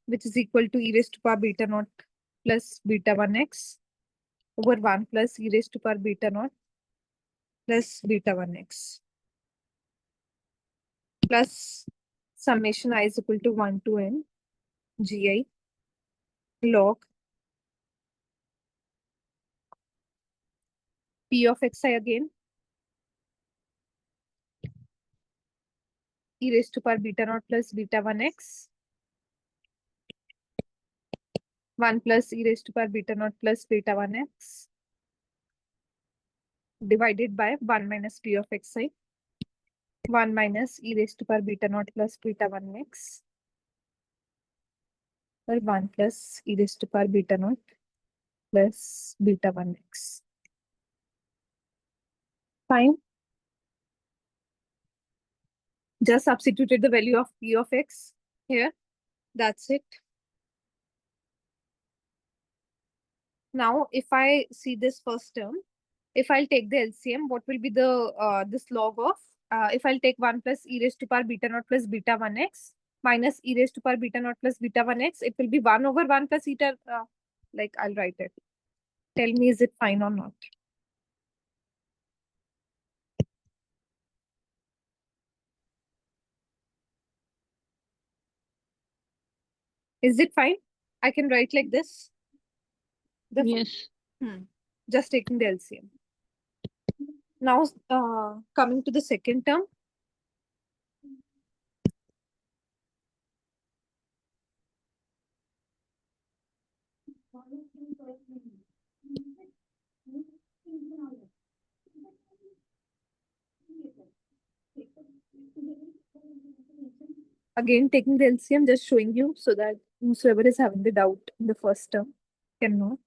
which is equal to e raised to power beta naught plus beta 1x over 1 plus e raised to power beta naught plus beta 1x plus summation I is equal to 1 to n gi log P of xi again e raised to power beta naught plus beta 1x 1 plus e raised to power beta naught plus beta 1x divided by 1 minus P of xi 1 minus e raised to power beta naught plus beta 1x or 1 plus e raised to power beta naught plus beta 1x. Fine. Just substituted the value of P of x here. That's it. Now, if I see this first term, if I'll take the LCM, what will be the this log of? If I'll take 1 plus e raised to power beta naught plus beta 1x minus e raised to power beta naught plus beta 1x, it will be 1 over 1 plus eta. Like I'll write it. Tell me, is it fine or not? Is it fine? I can write like this. Yes. Just taking the LCM. Now, coming to the second term. Again, taking the LCM, just showing you so that Whosoever is having the doubt in the first term can know.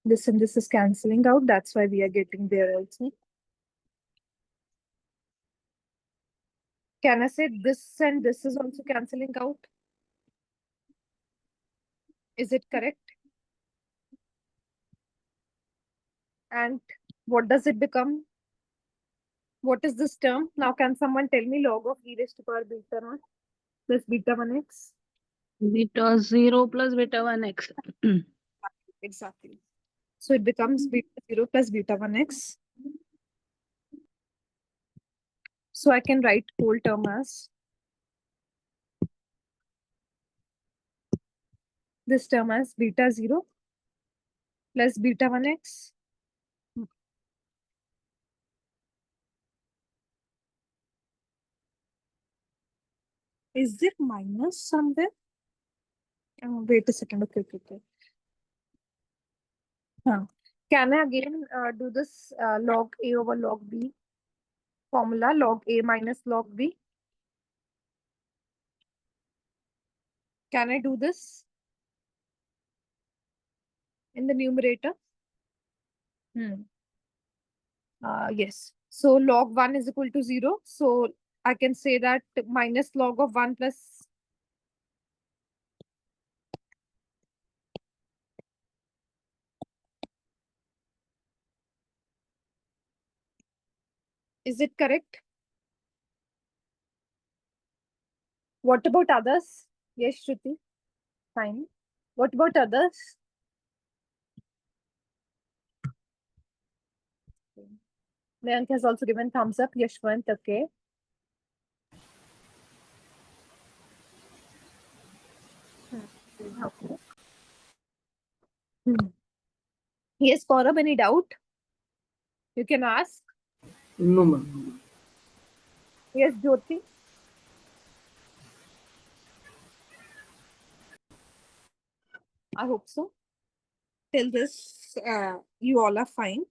This and this is cancelling out. That's why we are getting there also. Can I say this and this is also cancelling out? Is it correct? And what does it become? What is this term? Now, can someone tell me log of e raised to power beta naught plus beta 1x? Beta 0 plus beta 1x. Exactly. So it becomes beta 0 plus beta 1x. So I can write whole term as this term as beta 0 plus beta 1x. Is there minus somewhere? Wait a second. Okay. Can I again do this log A over log B formula, log A minus log B? Can I do this in the numerator? Yes. So log 1 is equal to 0. So I can say that minus log of 1 plus. Is it correct? What about others? Yes, Shruti. Fine. What about others? Mayank has also given thumbs up. Yashwant, okay. Okay. Yes, Gaurav, any doubt? You can ask. No, ma'am. Yes, Jyoti. I hope so. Till this, you all are fine.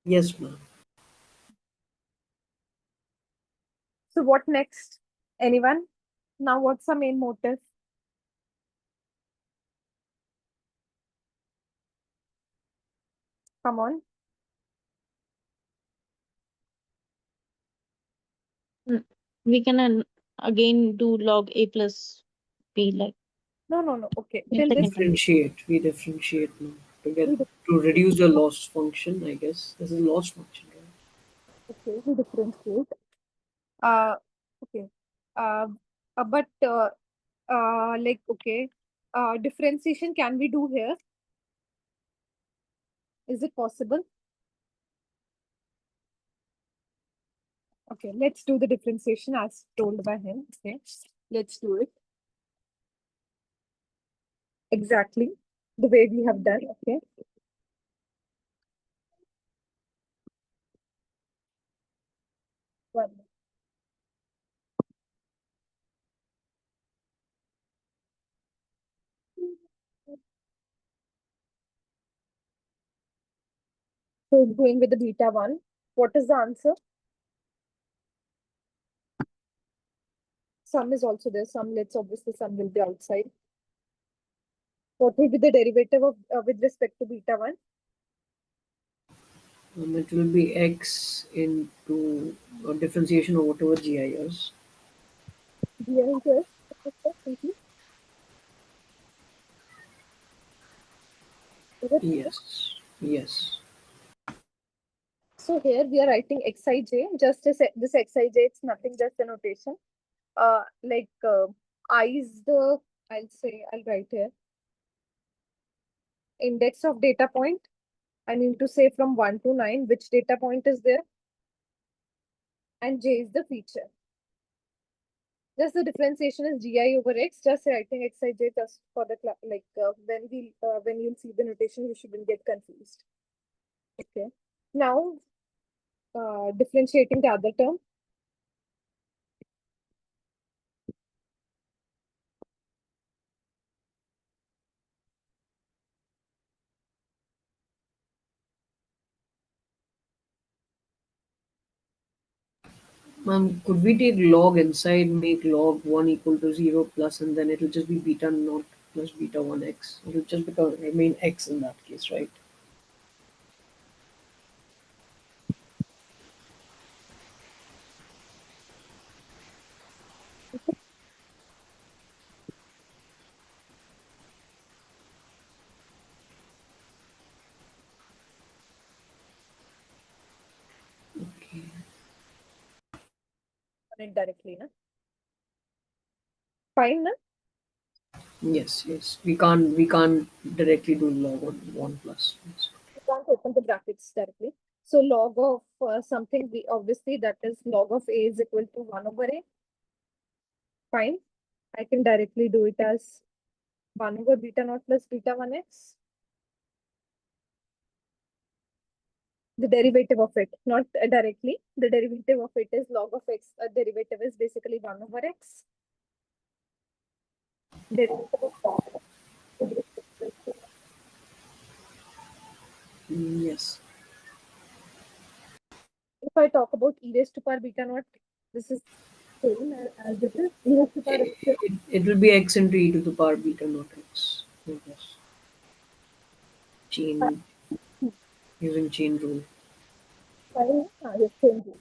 Yes, ma'am. So what next? Anyone? Now what's the main motive? Come on. We can again do log A plus B like No. Okay. in Till this, second term. We differentiate now we to reduce the loss function, I guess. This is loss function, right? okay, we differentiate. Okay. Uh, but like okay, differentiation can we do here? Is it possible? Okay, let's do the differentiation as told by him. Okay, let's do it exactly the way we have done. Okay. One. So going with the beta 1. What is the answer? Sum is also there. Sum, let's obviously sum will be outside. What will be the derivative of with respect to beta 1? It will be x into differentiation of whatever GIS. Here into S. Simply. Is it clear? Yes. So here we are writing xij, just as this xij, it's nothing, just a notation. Like I is the, I'll write here, index of data point. I need to say from 1 to 9, which data point is there. And j is the feature. Just the differentiation is gi over x, just writing xij just for the, like when you'll see the notation, you shouldn't get confused. Okay. Now, differentiating the other term. Ma'am, could we take log inside, make log 1 equal to 0 plus, and then it'll just be beta naught plus beta 1x? It'll just remain x in that case, right? Okay. It directly, na? Fine, na? Yes, yes. We can't directly do log 1 plus. Yes. You can't open the brackets directly. So log of something, we obviously that is log of a is equal to 1 over a. Fine. I can directly do it as 1 over beta naught plus beta 1x. The derivative of it, not directly. The derivative of it is log of x. Derivative is basically 1 over x. Derivative of that. Yes. If I talk about e raised to power beta naught, this is same as it is. E raised to power It will be x into e to the power beta naught x. I guess. Chain, using chain rule. yes, same rule.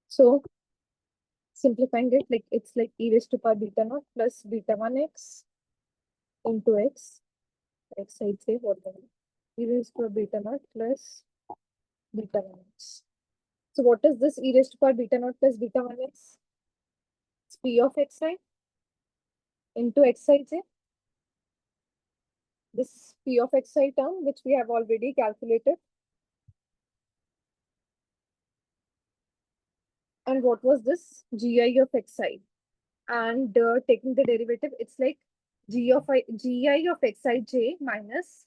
So simplifying it, like it's like e raised to power beta naught plus beta 1x into x. X I'd say whatever. E raised to power beta naught plus beta 1x. So what is this e raised to power beta naught plus beta 1x? It's p of xi into xij. This p of xi term, which we have already calculated. And what was this? Gi of xi. And taking the derivative, it's like gi of xij minus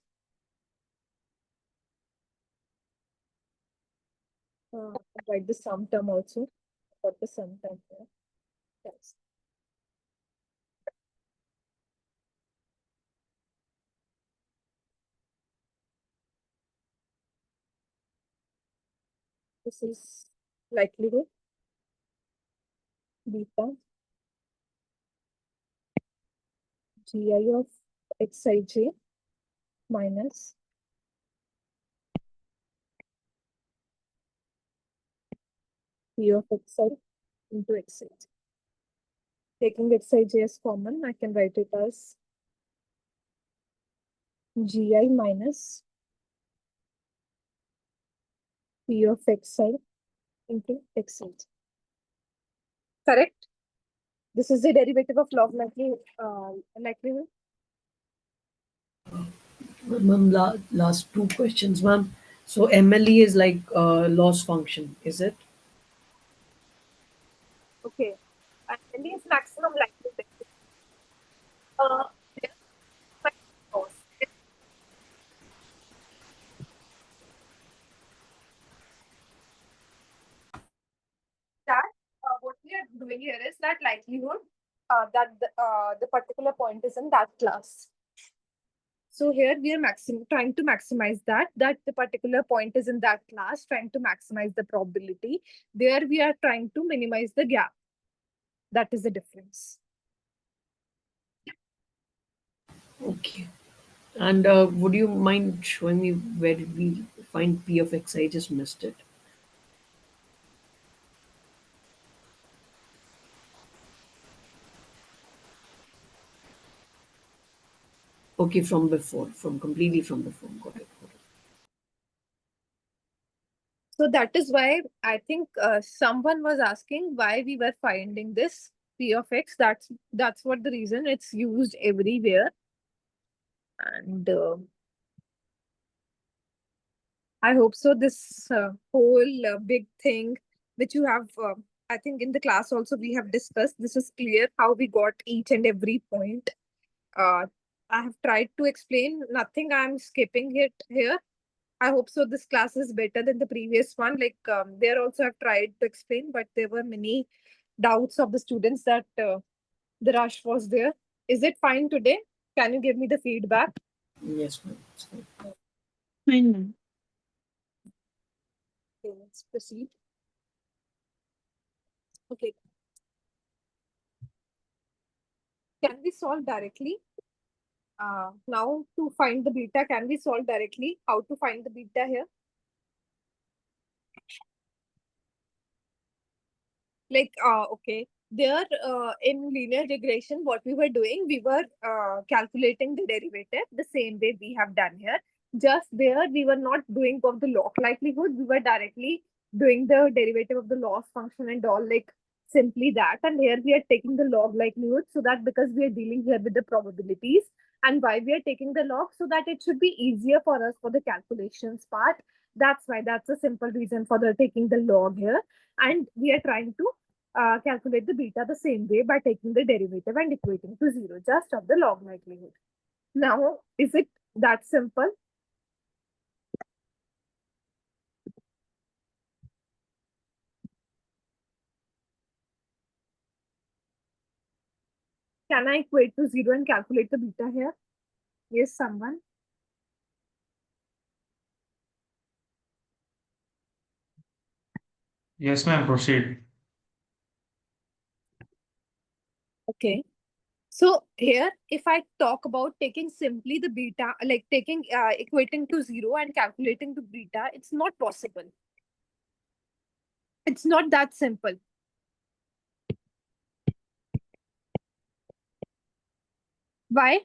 write the sum term also. Got the sum term here. Yes. This is likelihood beta gi of xij minus p of xi into xij. Taking xij as common, I can write it as gi minus p of xi into xij. Correct? This is the derivative of log likelihood. Ma'am, last two questions, ma'am. So MLE is like loss function, is it? Okay. And L is maximum likelihood. There's my loss. That what we are doing here is that likelihood that the particular point is in that class. So here we are trying to maximize that the particular point is in that class, trying to maximize the probability. There we are trying to minimize the gap. That is the difference. Okay. And would you mind showing me where did we find P of X? I just missed it. Okay, from before, from completely from before. Got it. Got it. So that is why I think someone was asking why we were finding this P of X. That's what the reason. It's used everywhere. And I hope so. This whole big thing which you have, I think in the class also we have discussed, this is clear how we got each and every point. I have tried to explain, nothing I'm skipping it here. I hope so this class is better than the previous one. Like there also I've tried to explain, but there were many doubts of the students that the rush was there. Is it fine today? Can you give me the feedback? Yes, ma'am. It's fine. Fine, ma'am. Okay, let's proceed. Okay. Can we solve directly? Now to find the beta, can we solve directly? How to find the beta here? Like, okay, there in linear regression, what we were doing, we were calculating the derivative the same way we have done here. Just there, we were not doing of the log likelihood. We were directly doing the derivative of the loss function and all, like simply that. And here we are taking the log likelihood, so that because we are dealing here with the probabilities, and why we are taking the log, so that it should be easier for us for the calculations part. That's why, that's a simple reason for the taking the log here. And we are trying to calculate the beta the same way by taking the derivative and equating to 0 just of the log likelihood. Now, is it that simple? Can I equate to 0 and calculate the beta here? Yes, someone? Yes, ma'am, proceed. Okay. So here, if I talk about taking simply the beta, like taking equating to 0 and calculating the beta, it's not possible. It's not that simple. Why?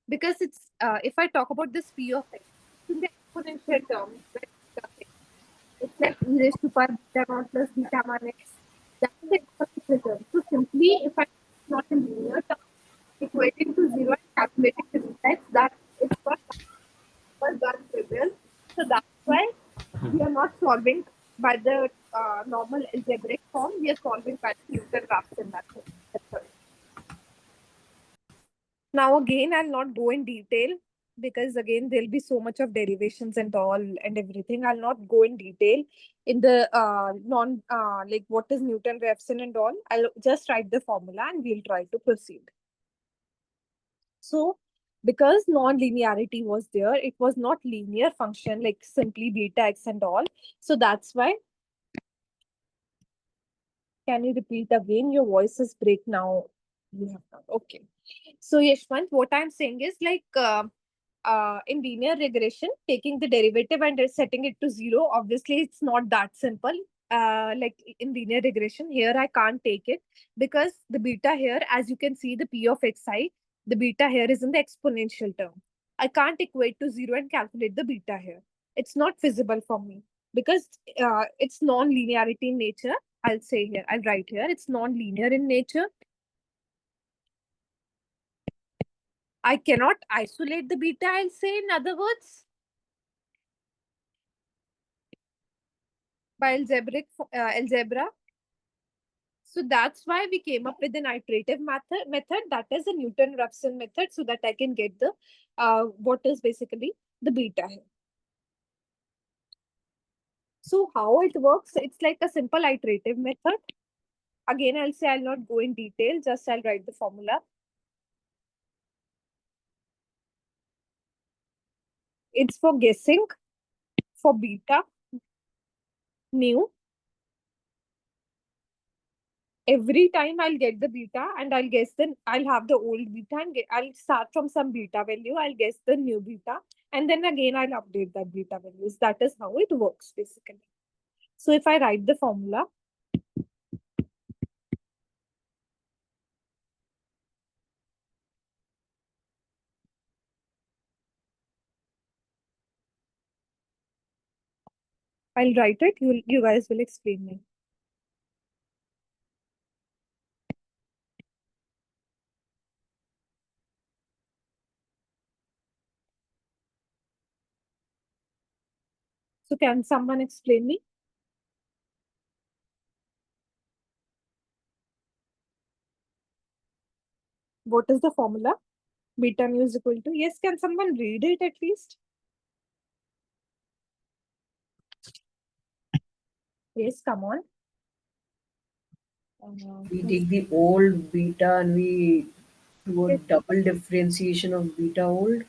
Because it's if I talk about this p of x in the exponential term, it's like e raised to power beta naught plus beta one x. That is the exponential term. So simply, if I not in linear term, equating to 0 and calculating the beta x, that it's not done trivial. So that's why we are not solving by the normal algebraic form. We are solving by the Newton-Raphson method. That's all. Now again, I'll not go in detail because again there'll be so much of derivations and all and everything. I'll not go in detail in the non like what is Newton-Raphson and all. I'll just write the formula and we'll try to proceed. So because non-linearity was there, it was not linear function like simply beta x and all. So that's why. Can you repeat again? Your voice is break now. You have not. Okay. So Yashwant, what I'm saying is like in linear regression, taking the derivative and setting it to 0, obviously it's not that simple. Like in linear regression, here I can't take it because the beta here, as you can see, the p of xi, the beta here is in the exponential term. I can't equate to 0 and calculate the beta here. It's not feasible for me because it's non-linearity in nature. I'll say here, I'll write here, it's non-linear in nature. I cannot isolate the beta, I'll say in other words, by algebra. So that's why we came up with an iterative method that is a Newton-Raphson method, so that I can get the what is basically the beta here. So how it works, it's like a simple iterative method. Again, I'll say I'll not go in detail, just I'll write the formula. It's for guessing for beta, mu. Every time I'll get the beta and I'll guess then I'll have the old beta and I'll start from some beta value. I'll guess the new beta and then again I'll update that beta values. That is how it works basically. So if I write the formula, I'll write it. You guys will explain me. So can someone explain me? What is the formula? Beta mu is equal to, yes, can someone read it at least? Yes, come on. We take the old beta and we do a double differentiation of beta old.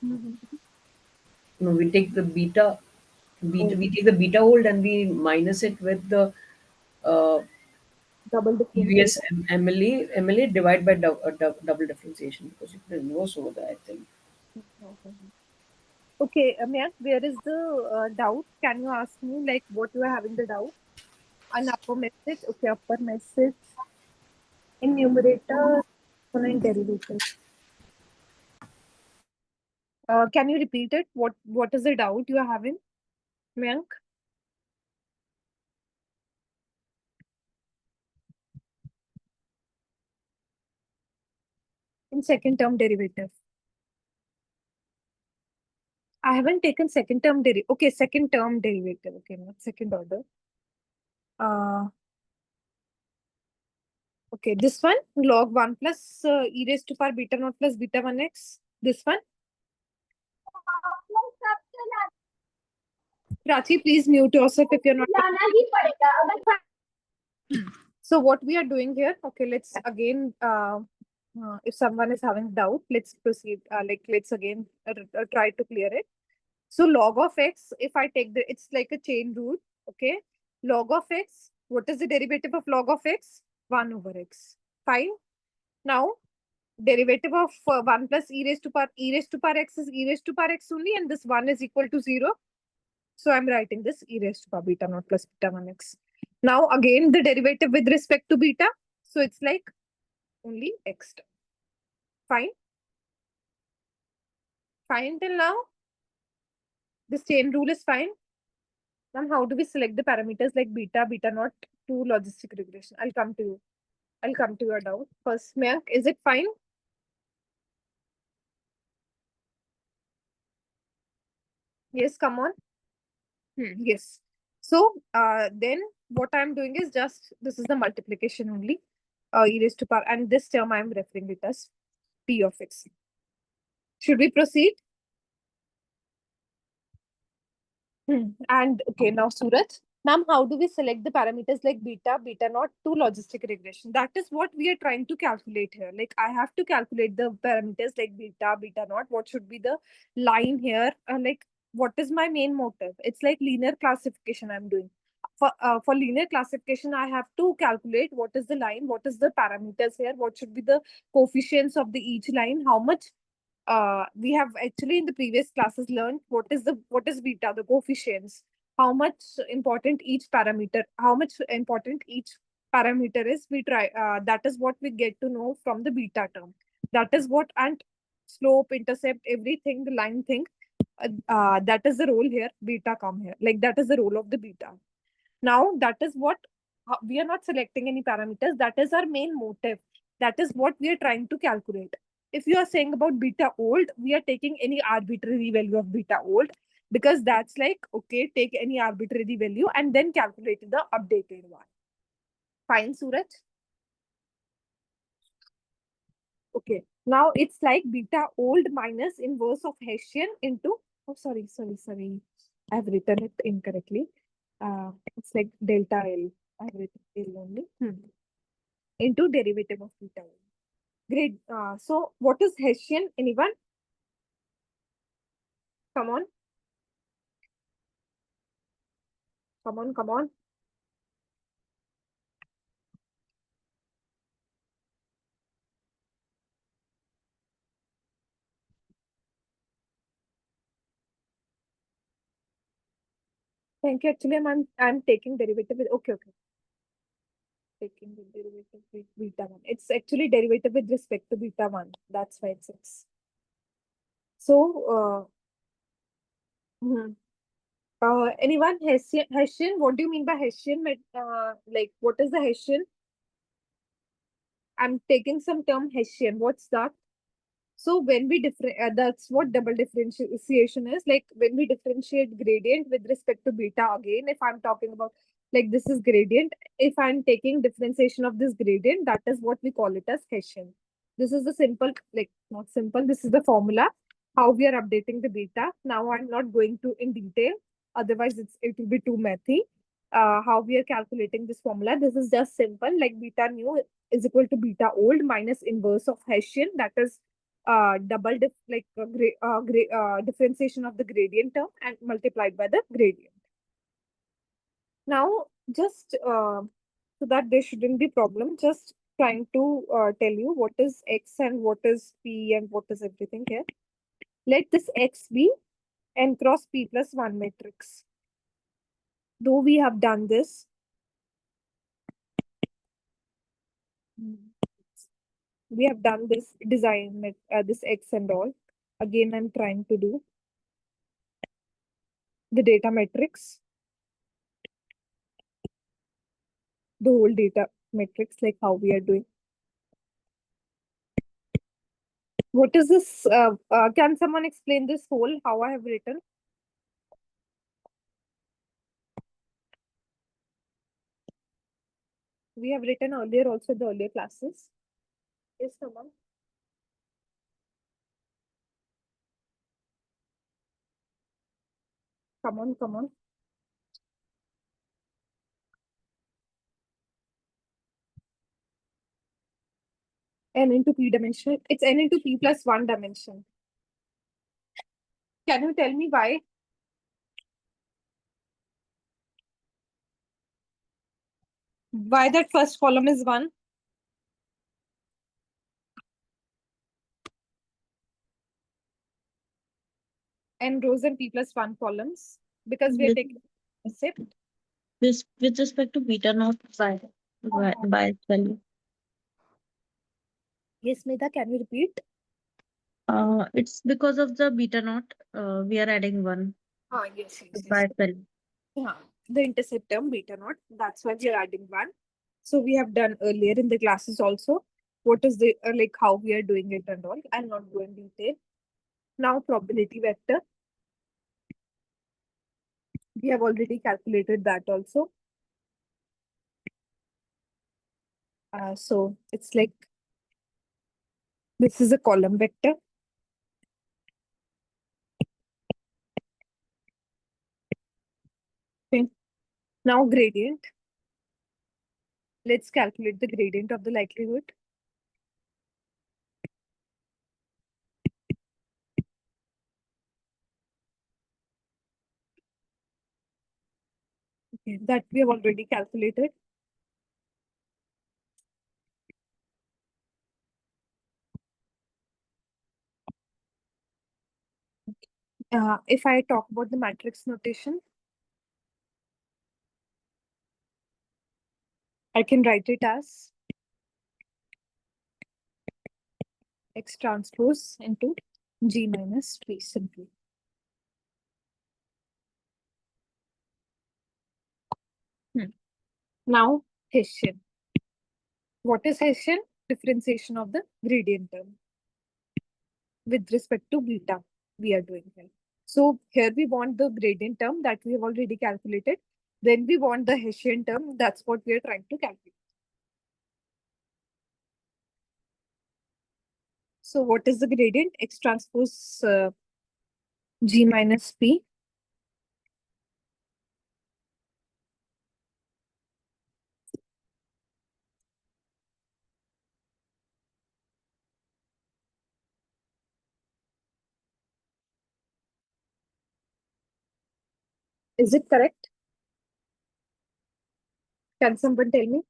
No, we take the we take the beta old and we minus it with the uh, Double UES differentiation. MLA divide by double differentiation because you can inverse over there, I think. Okay, Mayank, where is the doubt? Can you ask me like what you are having the doubt? An upper message. Okay, upper message in numerator and derivative. Can you repeat it? What is the doubt you are having, Mayank? In second term derivative. I haven't taken second term derivative. Okay, second term derivative. Okay, not second order. Okay, this one log 1 plus e raised to power beta naught plus beta 1x. This one. Prachi, please mute yourself if you're not. So what we are doing here, okay, let's again, if someone is having doubt, let's proceed. Let's again try to clear it. So log of x, if I take it's like a chain rule, okay? Log of x, what is the derivative of log of x? 1 over x. Fine. Now, derivative of 1 plus e raised to power x is e raised to power x only, and this 1 is equal to 0. So I'm writing this e raised to power beta naught plus beta 1x. Now, again, the derivative with respect to beta. So it's like only x term. Fine. Fine till now. This chain rule is fine. Now, how do we select the parameters like beta, beta naught to logistic regression? I'll come to you. I'll come to your doubt. First, Mayank, is it fine? Yes, come on. Yes. So then what I'm doing is just, this is the multiplication only, e raised to power, and this term I'm referring it as P of x. Should we proceed? And okay, now Suraj, ma'am, how do we select the parameters like beta, beta naught to logistic regression? That is what we are trying to calculate here. Like I have to calculate the parameters like beta, beta naught. What should be the line here? Like what is my main motive? It's like linear classification I'm doing. For linear classification, I have to calculate what is the line, what is the parameters here, what should be the coefficients of the each line, how much we have actually in the previous classes learned what is beta, the coefficients, how much important each parameter, how much important each parameter is. We try that is what we get to know from the beta term. That is what, and slope, intercept, everything, the line thing. That is the role here. Beta come here. Like that is the role of the beta. Now that is what we are not selecting any parameters. That is our main motive. That is what we are trying to calculate. If you are saying about beta old, we are taking any arbitrary value of beta old, because that's like, okay, take any arbitrary value and then calculate the updated one. Fine, Suraj? Okay. Now it's like beta old minus inverse of Hessian into, oh, sorry. I have written it incorrectly. It's like delta L. I have written L only. Into derivative of beta old. Great. So what is Hessian? Anyone? Come on. Come on. Thank you. Actually, I'm taking derivative with, okay. Taking the derivative with beta 1. It's actually derivative with respect to beta 1. That's why it's 6. So, anyone Hessian? What do you mean by Hessian? Like, what is the Hessian? I'm taking some term Hessian. What's that? So when we that's what double differentiation is. Like when we differentiate gradient with respect to beta again, if I'm talking about like this is gradient, if I'm taking differentiation of this gradient, that is what we call it as Hessian. This is the simple, like not simple, this is the formula, how we are updating the beta. Now I'm not going to in detail, otherwise it will be too mathy. How we are calculating this formula. This is just simple, like beta nu is equal to beta old minus inverse of Hessian, that is double differentiation of the gradient term and multiplied by the gradient. Now, just so that there shouldn't be problem, just trying to tell you what is X and what is P and what is everything here. Let this X be n cross P plus 1 matrix. Though we have done this, we have done this design, this X and all. Again, I'm trying to do the data matrix, the whole data matrix, like how we are doing. What is this? Can someone explain this whole, how I have written? We have written earlier also the earlier classes. Yes, someone? Come on, come on. N into P dimension. It's N into P plus 1 dimension. Can you tell me why? Why that first column is 1? N rows and P plus 1 columns. Because we are With, taking concept. with respect to beta naught by its value. Yes, Medha, can you repeat? It's because of the beta naught, we are adding 1 Yes, yes, by yes. its value. Yeah, the intercept term beta naught. That's why we are adding 1. So we have done earlier in the classes also. What is the like how we are doing it and all. I'll not go in detail. Now probability vector. We have already calculated that also. So it's like this is a column vector. Okay. Now gradient. Let's calculate the gradient of the likelihood. Okay, that we have already calculated. If I talk about the matrix notation, I can write it as X transpose into G minus P simply. Now Hessian. What is Hessian? Differentiation of the gradient term with respect to beta we are doing here. So here we want the gradient term that we have already calculated. Then we want the Hessian term. That's what we are trying to calculate. So what is the gradient? X transpose G minus P. Is it correct? Can someone tell me?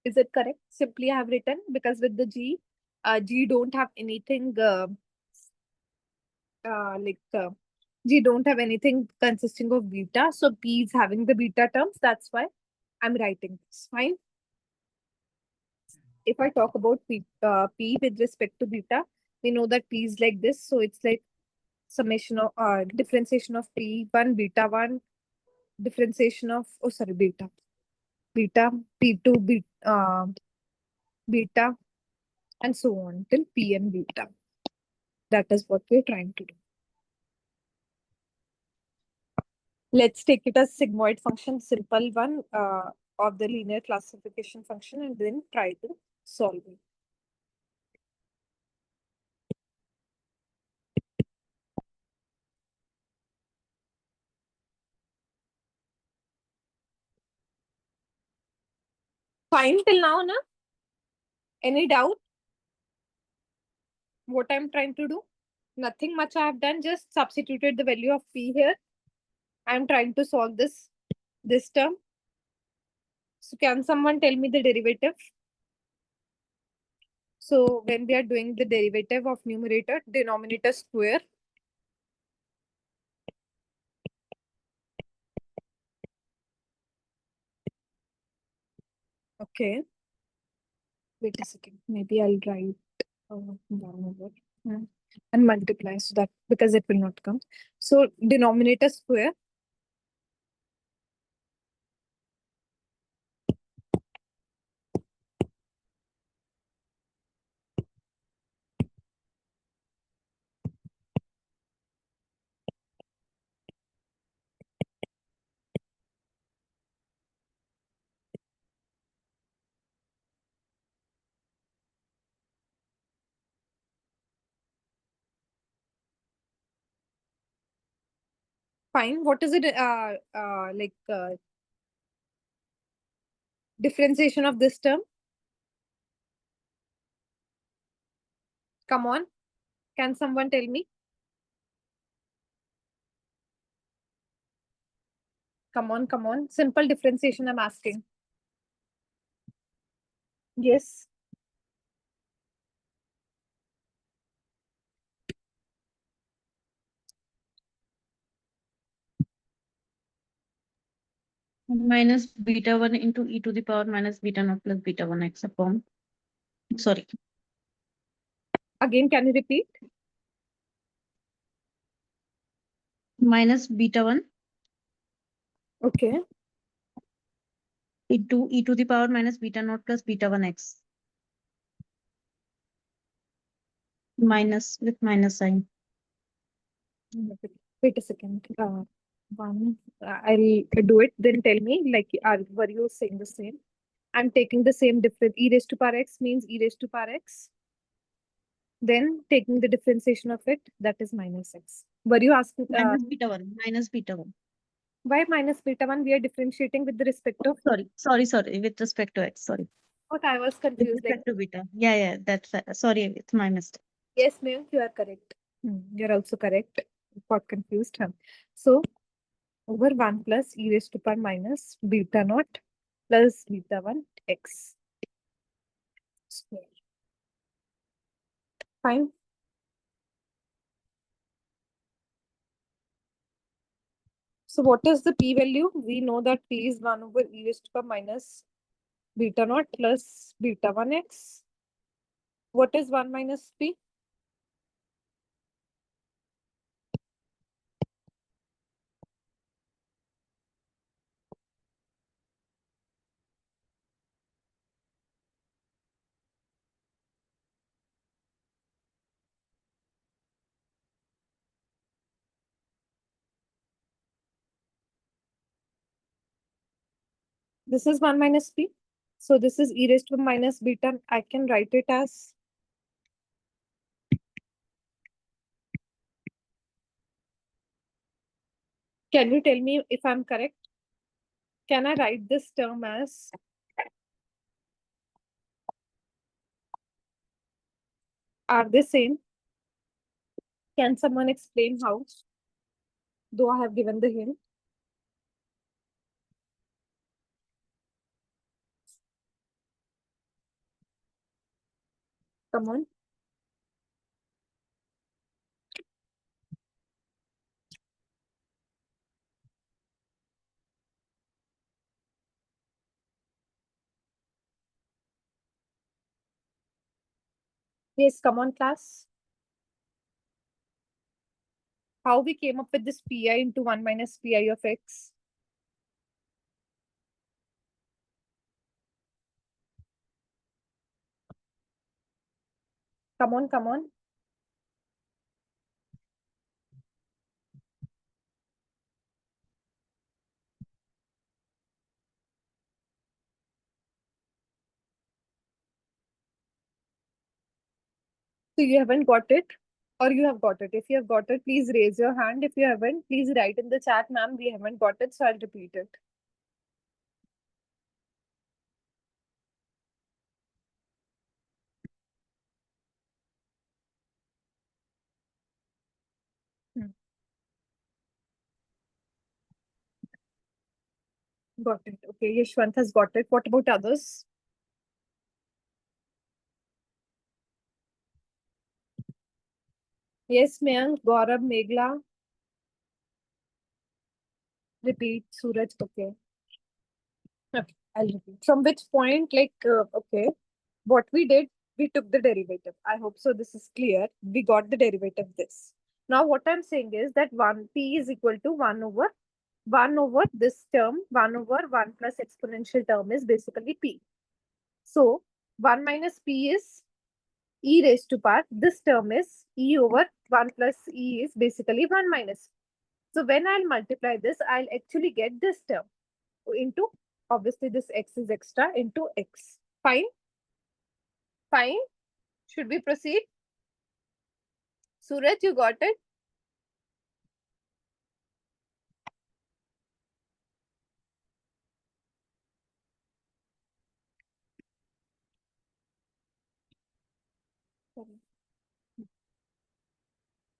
Is it correct? Simply I have written because with the G, G don't have anything G don't have anything consisting of beta. So P is having the beta terms. That's why I'm writing this. Fine. If I talk about P with respect to beta, we know that P is like this. So it's like summation of differentiation of P1, beta 1, differentiation of beta, P2, beta, and so on till P and beta. That is what we're trying to do. Let's take it as sigmoid function, simple one of the linear classification function, and then try to solve it. Fine till now, na? Any doubt? What I'm trying to do? Nothing much I have done, just substituted the value of p here. I'm trying to solve this term. So can someone tell me the derivative? So when we are doing the derivative of numerator, denominator square. Okay. Wait a second. Maybe I'll write down over and multiply so that because it will not come. So denominator square. Fine. What is it? Differentiation of this term. Come on. Can someone tell me? Come on, come on. Simple differentiation I'm asking. Yes. Minus beta 1 into e to the power minus beta naught plus beta 1 x upon. Sorry. Again, can you repeat? Minus beta 1 Okay. into e to the power minus beta naught plus beta 1 x. Minus with minus sign. Wait a second. One. I'll do it. Then tell me, like, were you saying the same? I'm taking the same difference. E raised to power x means e raised to power x. Then taking the differentiation of it, that is minus x. Were you asking Minus beta 1. Minus beta 1. why minus beta 1? We are differentiating with the respect of Sorry. With respect to x. Sorry. what I was With confused. Like, respect to beta. Yeah. That's sorry. It's my mistake. yes, ma'am, you are correct. You're also correct. Got confused. Huh? So over 1 plus e raised to power minus beta naught plus beta 1 x square. Fine. So what is the p value? We know that p is 1 over e raised to power minus beta naught plus beta 1 x. What is 1 minus p? This is 1 minus p. So this is e raised to minus beta. I can write it as can you tell me if I'm correct? Can I write this term as are they same? Can someone explain how? Though I have given the hint. Come on. Yes, come on, class. How we came up with this pi into 1 minus pi of x? Come on, come on. So you haven't got it or you have got it. If you have got it, please raise your hand. If you haven't, please write in the chat, ma'am, we haven't got it. So I'll repeat it. Got it. Okay, Yashwant has got it. What about others? Yes, Mayank, Gaurav, Meghla. Repeat, Suraj. Okay. Okay, I'll repeat. From which point, okay, what we did, we took the derivative. I hope so. This is clear. We got the derivative this. Now, what I'm saying is that 1 p is equal to 1 over this term, 1 over 1 plus exponential term is basically p. So, 1 minus p is e raised to power. This term is e over 1 plus e is basically 1 minus. So, when I'll multiply this, I'll actually get this term into, obviously this x is extra, into x. Fine? Fine? Should we proceed? Suraj, you got it?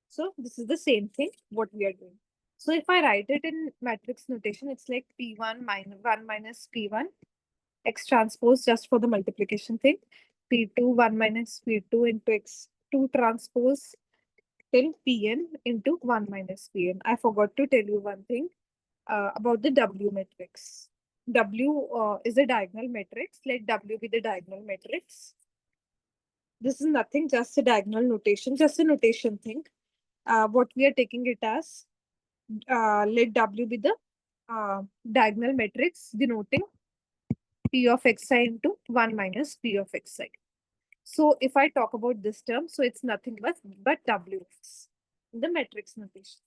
So this is the same thing what we are doing. So if I write it in matrix notation, it's like P1 minus 1 minus P1 x transpose just for the multiplication thing. P2 1 minus P2 into x2 transpose till Pn into 1 minus Pn. I forgot to tell you one thing about the W matrix. W is a diagonal matrix. Let W be the diagonal matrix. This is nothing, just a diagonal notation, just a notation thing. What we are taking it as, let W be the diagonal matrix denoting P of xi into 1 minus P of xi. So if I talk about this term, so it's nothing but Wx, the matrix notation.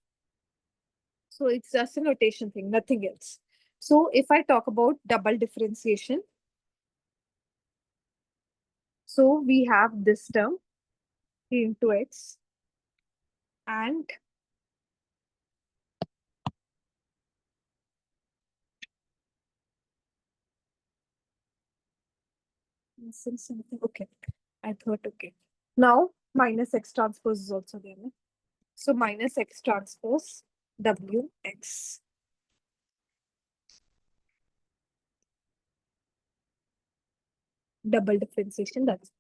So it's just a notation thing, nothing else. So if I talk about double differentiation, so we have this term into x and missing something. Okay, I thought okay. Now minus x transpose is also there. No? So minus x transpose Wx. Double differentiation, that's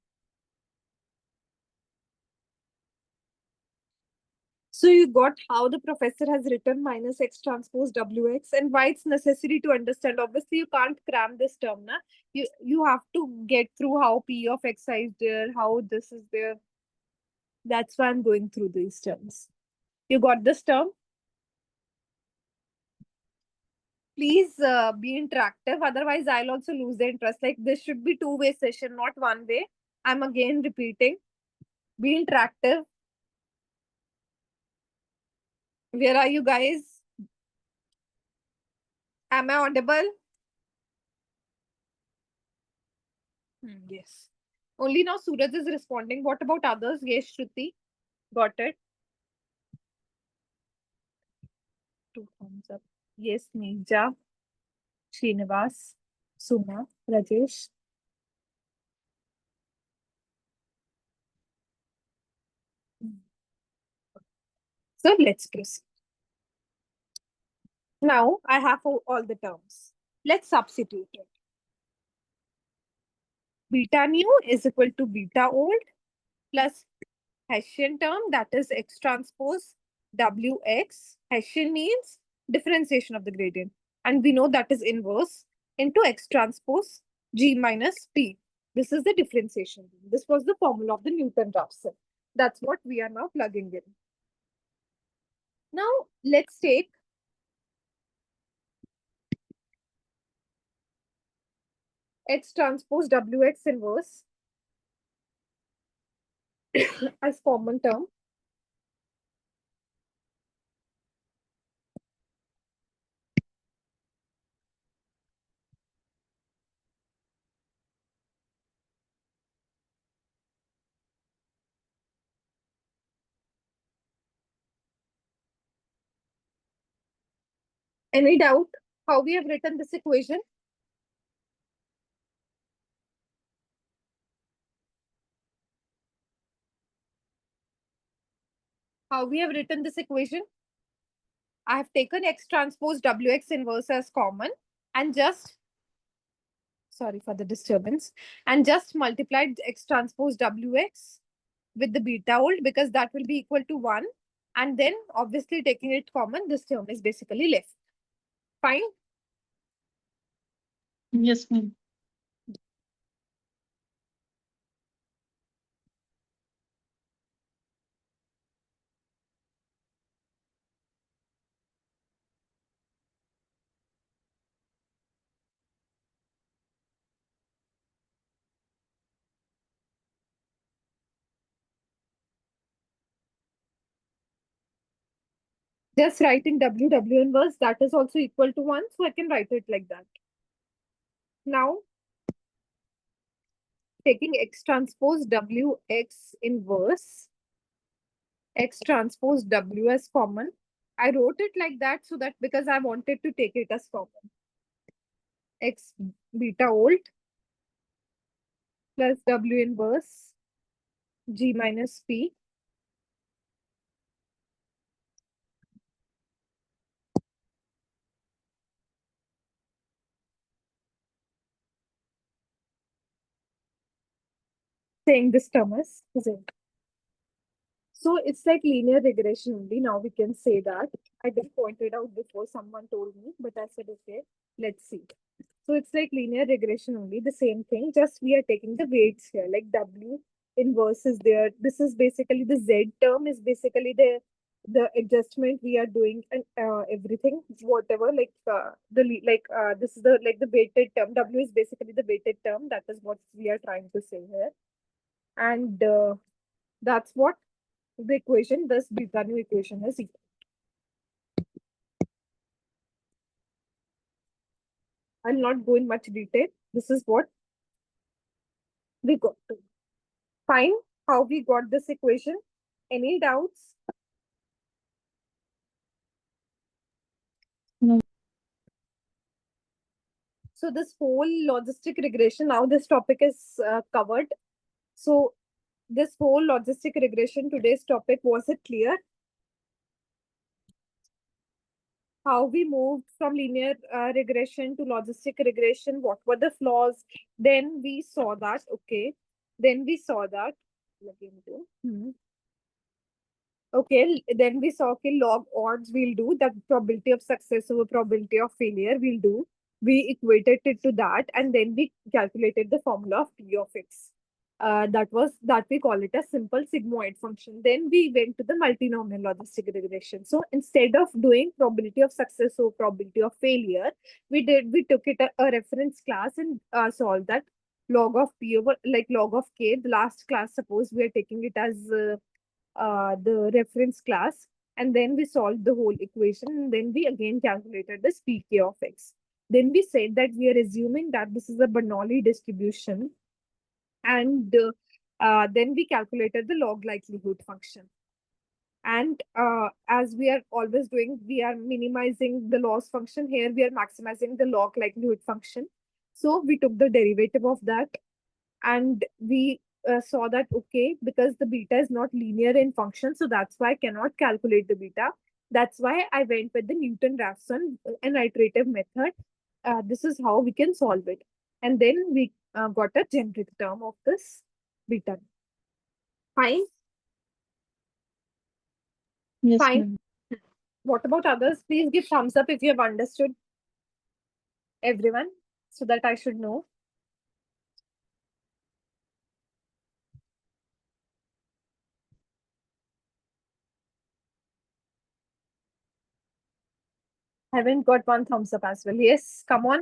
so you got how the professor has written minus x transpose Wx and why it's necessary to understand. Obviously, you can't cram this term, na? You have to get through how P of xi is there, how this is there. That's why I'm going through these terms. You got this term? Please be interactive. Otherwise, I'll also lose the interest. Like this should be two-way session, not one way. I'm again repeating. Be interactive. Where are you guys? Am I audible? Yes. Only now Suraj is responding. What about others? Yes, Shruti. Got it. 2 thumbs up. Yes, Neja. Srinivas. Suma. Rajesh. So let's proceed. Now I have all the terms. Let's substitute it. Beta nu is equal to beta old plus Hessian term, that is x transpose Wx. Hessian means differentiation of the gradient. And we know that is inverse into x transpose G minus P. This is the differentiation. This was the formula of the Newton-Raphson. That's what we are now plugging in. Now, let's take x transpose Wx inverse as common term. Any doubt how we have written this equation? How we have written this equation? I have taken x transpose Wx inverse as common and just, sorry for the disturbance, and just multiplied X transpose WX with the beta old, because that will be equal to 1. And then obviously taking it common, this term is basically left. Fine. Yes, ma'am. Just writing W inverse, that is also equal to 1. So I can write it like that. Now, taking X transpose WX inverse, X transpose W as common. I wrote it like that so that because I wanted to take it as common. X beta old plus W inverse G minus P saying this term as Z. So it's like linear regression only. Now we can say that. I didn't point it out before, someone told me, but I said, okay, let's see. So it's like linear regression only, the same thing, just we are taking the weights here, like W inverse is there. This is basically the Z term is basically the adjustment we are doing, and everything, whatever, like this is the like the weighted term. W is basically the weighted term. That is what we are trying to say here. And that's what the equation, this beta nu equation is equal. I'll not go in much detail. This is what we got to. Fine. How we got this equation? Any doubts? No. So this whole logistic regression, now this topic is covered. So this whole logistic regression, today's topic, was it clear? How we moved from linear regression to logistic regression, what were the flaws? Then we saw that, okay. Then we saw that. Okay, then we saw okay, log odds we'll do, the probability of success over probability of failure we'll do. We equated it to that, and then we calculated the formula of P of X. That we call it a simple sigmoid function. Then we went to the multinomial logistic regression. So instead of doing probability of success or probability of failure, we took it a reference class and solved that log of P over like log of K. The last class, suppose we are taking it as the reference class, and then we solved the whole equation, and then we again calculated this pk of x. Then we said that we are assuming that this is a Bernoulli distribution, and then we calculated the log likelihood function. And as we are always doing, we are minimizing the loss function. Here we are maximizing the log likelihood function. So we took the derivative of that, and we saw that, okay, because the beta is not linear in function, so that's why I cannot calculate the beta. That's why I went with the Newton-Raphson an iterative method. This is how we can solve it. And then we got a generic term of this beta. Fine. Yes, Fine. ma'am. What about others? Please give thumbs up if you have understood, everyone, so that I should know. Haven't got one thumbs up as well. Yes, come on.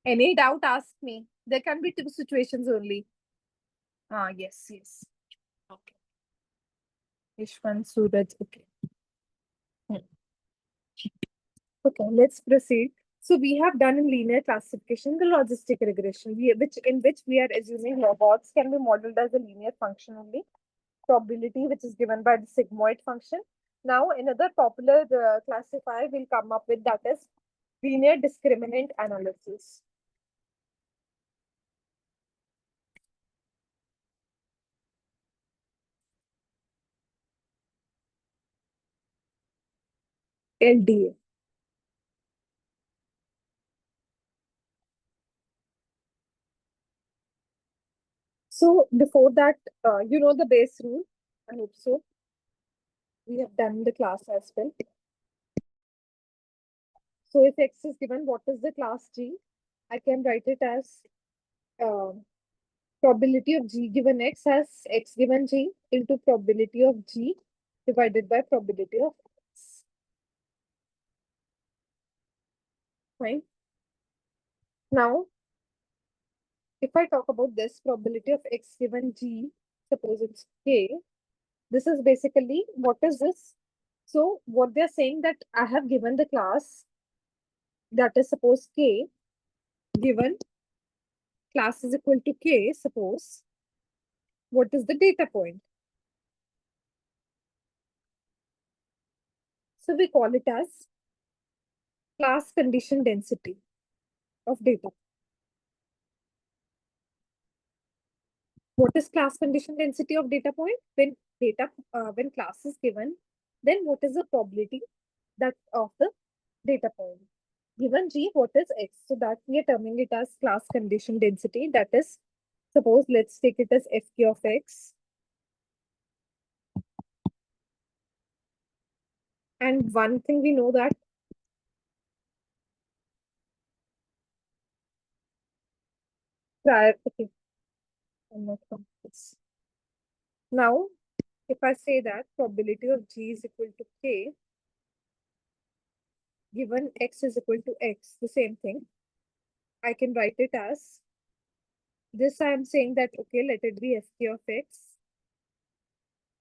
Any doubt, ask me. There can be two situations only. Yes, yes. Okay. Ishwan, Suraj, okay. Okay, let's proceed. So we have done in linear classification the logistic regression, in which we are assuming logots can be modeled as a linear function only. Probability, which is given by the sigmoid function. Now, another popular classifier we'll come up with, that is linear discriminant analysis. LDA. So before that, you know the base rule. I hope so. We have done the class as well. So if X is given, what is the class G? I can write it as probability of G given X as X given G into probability of G divided by probability of X. Fine. Now, if I talk about this probability of X given G, suppose it's K, this is basically, what is this? So what they're saying that I have given the class that is suppose K, given class is equal to K, suppose, what is the data point? So we call it as class condition density of data. What is class condition density of data point? When when class is given, then what is the probability that of the data point? Given G, what is X? So that we are terming it as class condition density. That is, suppose let's take it as Fk of X. And one thing we know that okay, I'm not from this. Now, if I say that probability of G is equal to K, given X is equal to X, the same thing, I can write it as this. I am saying that, okay, let it be Fk of X.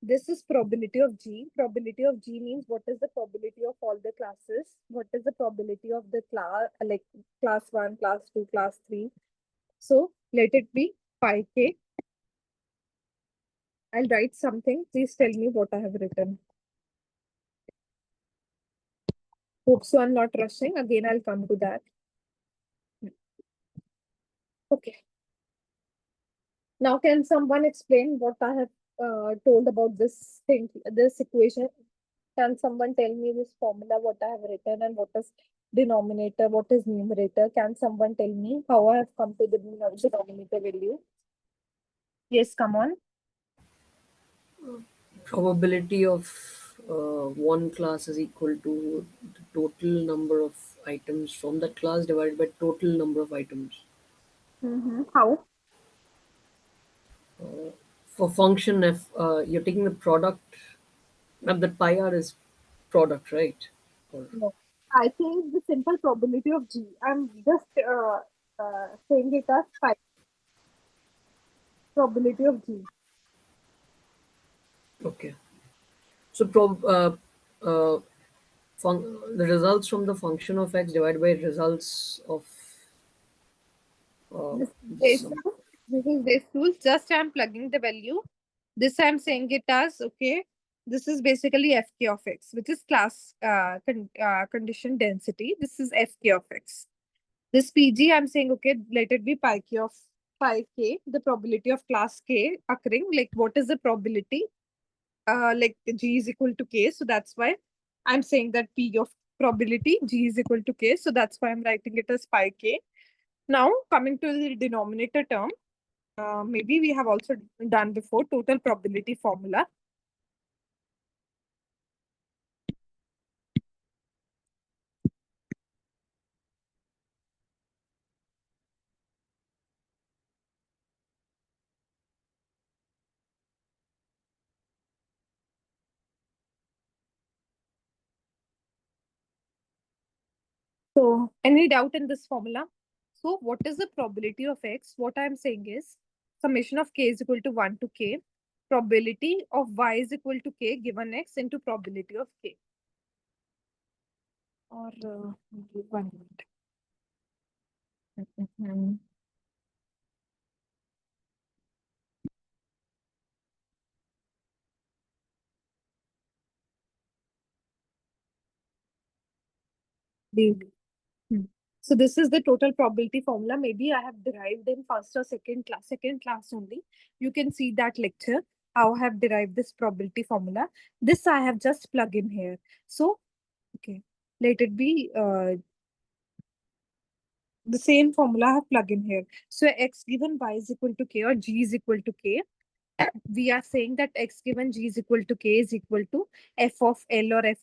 This is probability of G. Probability of G means what is the probability of all the classes? What is the probability of the class, like class 1, class 2, class 3? So let it be pi k. I'll write something. Please tell me what I have written. Hope so I'm not rushing. Again, I'll come to that. Okay. Now, can someone explain what I have told about this thing, this equation? Can someone tell me this formula, what I have written, and what is denominator, what is numerator? Can someone tell me how I have come to the denominator value? Yes, come on. Probability of one class is equal to the total number of items from that class divided by total number of items. How? For function, if you're taking the product, that pi r is product, right? Or, No. I think the simple probability of G. I'm just saying it as pi. Probability of G. okay. So the results from the function of x divided by results of uh, This is base some, rule. This is base rule. Just I'm plugging the value. This I'm saying it as, okay, this is basically Fk of X, which is class condition density. This is Fk of X. This Pg, I'm saying, okay, let it be pi k of pi k, the probability of class K occurring. Like, what is the probability? Like G is equal to K. So that's why I'm saying that P of probability G is equal to K. So that's why I'm writing it as pi K. Now, coming to the denominator term, maybe we have also done before total probability formula. So, any doubt in this formula? So, what is the probability of X? What I'm saying is summation of K is equal to 1 to K. Probability of Y is equal to K given X into probability of K. Or 1 minute. The- So this is the total probability formula. Maybe I have derived in first or second class only. You can see that lecture, how I have derived this probability formula. This I have just plug in here. So, okay, let it be The same formula I have plugged in here. So x given y is equal to k or g is equal to k. We are saying that x given g is equal to k is equal to f of L or f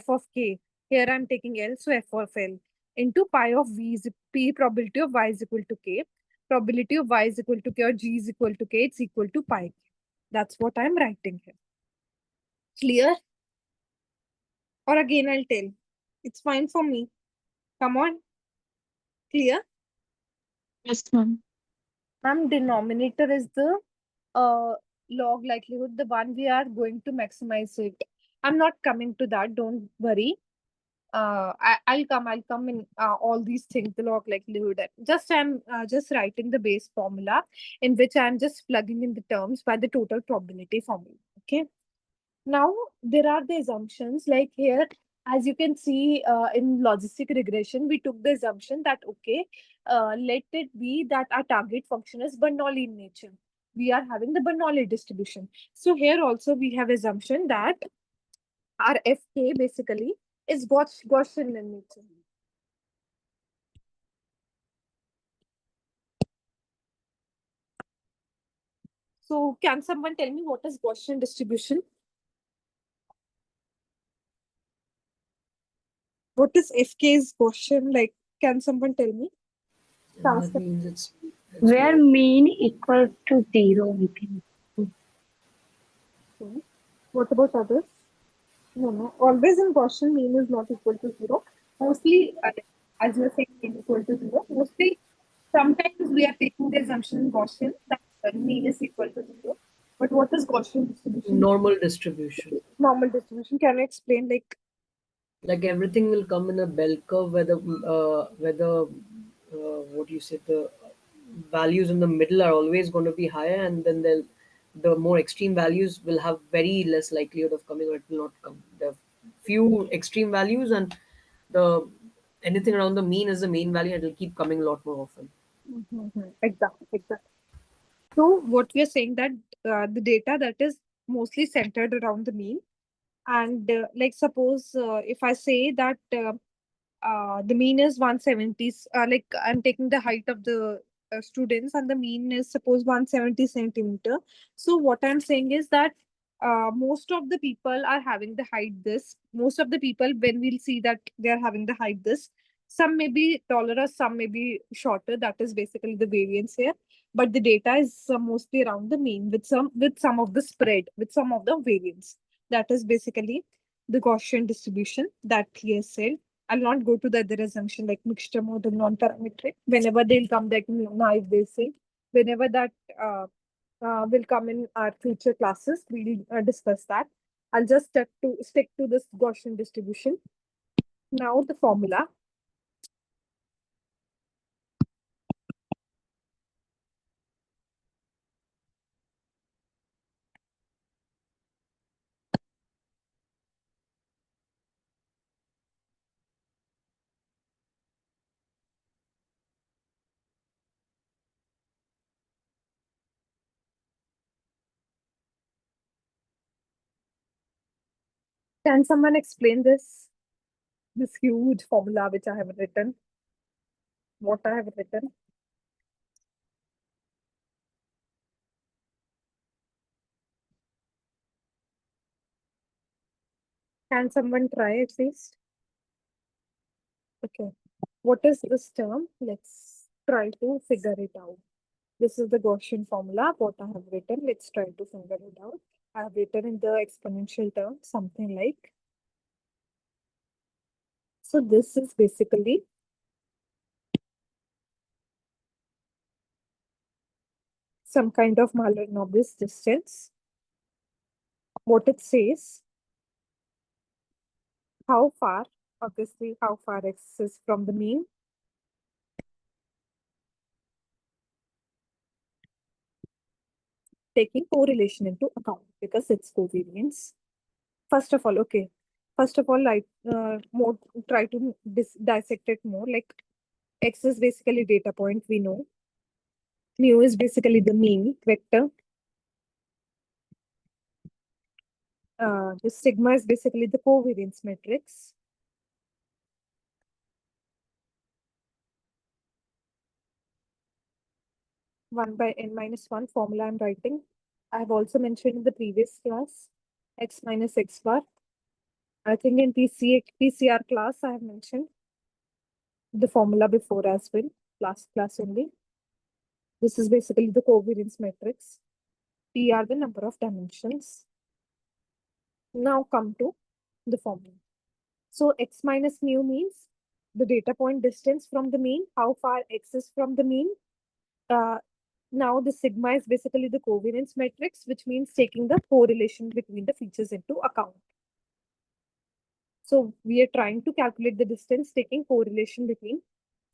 of k. Here I'm taking L, so f of L into pi of v is p probability of y is equal to k. Probability of y is equal to k or g is equal to k. It's equal to pi k. That's what I'm writing here. Clear? Or again I'll tell. It's fine for me. Come on. Clear? Yes, ma'am. Ma'am, denominator is the uh, log likelihood, the one we are going to maximize it. I'm not coming to that, don't worry. I'll come in all these things, the log likelihood. I'm just writing the base formula in which I'm just plugging in the terms by the total probability formula. Okay. Now there are the assumptions like here, as you can see in logistic regression, we took the assumption that okay, let it be that our target function is Bernoulli in nature. We are having the Bernoulli distribution. So here also we have assumption that our fk basically is Gaussian in nature. So can someone tell me what is Gaussian distribution? What is fk's Gaussian? Like, can someone tell me? That means it's Where like mean equals to 0, I think. Okay. What about others? No, no. Always in Gaussian, mean is not equal to 0. Mostly, as you are saying, mean equal to 0. Mostly, sometimes we are taking the assumption in Gaussian that mean is equal to 0. But what is Gaussian distribution? normal distribution. Normal distribution. Can you explain? Like everything will come in a bell curve where the what do you say, the values in the middle are always going to be higher, and then the more extreme values will have very less likelihood of coming, or it will not come. There are few extreme values, and the anything around the mean is the main value, and it will keep coming a lot more often. Exactly, exactly. So what we are saying that the data that is mostly centered around the mean, and like suppose if I say that the mean is 170, like I'm taking the height of the students and the mean is suppose 170 centimeter. So what I'm saying is that most of the people are having the height this. Most of the people, when we'll see that they are having the height this, some may be taller or some may be shorter. That is basically the variance here. But the data is mostly around the mean with some of the spread, with some of the variance. That is basically the Gaussian distribution that he has said. I'll not go to the other assumption like mixture model, non-parametric. Whenever they'll come, like naive they say, whenever that will come in our future classes, we'll discuss that. I'll just stick to this Gaussian distribution. Now the formula. Can someone explain this huge formula which I have written? What I have written? Can someone try at least? Okay. What is this term? Let's try to figure it out. This is the Gaussian formula, what I have written. Let's try to figure it out. I have written in the exponential term, something like. So this is basically some kind of Malher-Nobis distance. What it says, how far, obviously how far x is from the mean. Taking correlation into account because it's covariance. First of all, okay. First of all, like more try to dissect it more. Like x is basically data point, we know. Mu is basically the mean vector. The sigma is basically the covariance matrix. 1 by n minus 1 formula I'm writing. I have also mentioned in the previous class, x minus x bar. I think in PCR class, I have mentioned the formula before as well, last class only. This is basically the covariance matrix. P are the number of dimensions. Now come to the formula. So x minus mu means the data point distance from the mean, how far x is from the mean. Now the sigma is basically the covariance matrix, which means taking the correlation between the features into account. So we are trying to calculate the distance taking correlation between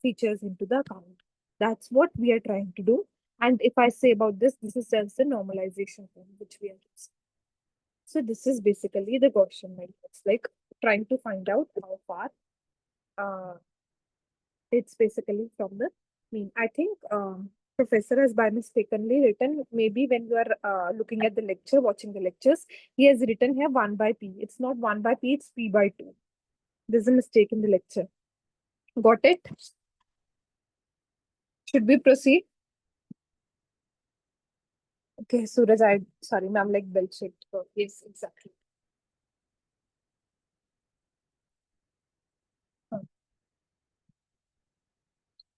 features into the account. That's what we are trying to do. And if I say about this, this is just the normalization form which we are using. So this is basically the Gaussian matrix, like trying to find out how far it's basically from the mean. I think professor has by mistakenly written, maybe when you are looking at the lecture, watching the lectures, he has written here 1 by p. It's not 1 by p, it's p by 2. There's a mistake in the lecture. Got it? Should we proceed? Okay, Suraj, sorry, ma'am, like bell-shaped curve. Yes, exactly.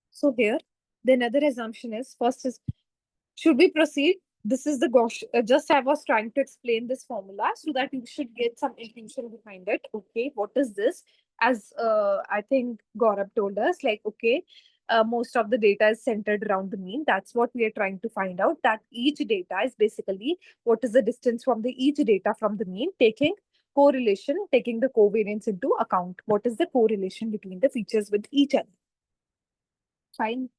So here, the another assumption is, first is, should we proceed? This is the Gauss. Just I was trying to explain this formula so that you should get some intuition behind it. Okay, what is this? As I think Gaurav told us, like, okay, most of the data is centered around the mean. That's what we are trying to find out. That each data is basically what is the distance from the each data from the mean, taking correlation, taking the covariance into account. What is the correlation between the features with each other? Fine.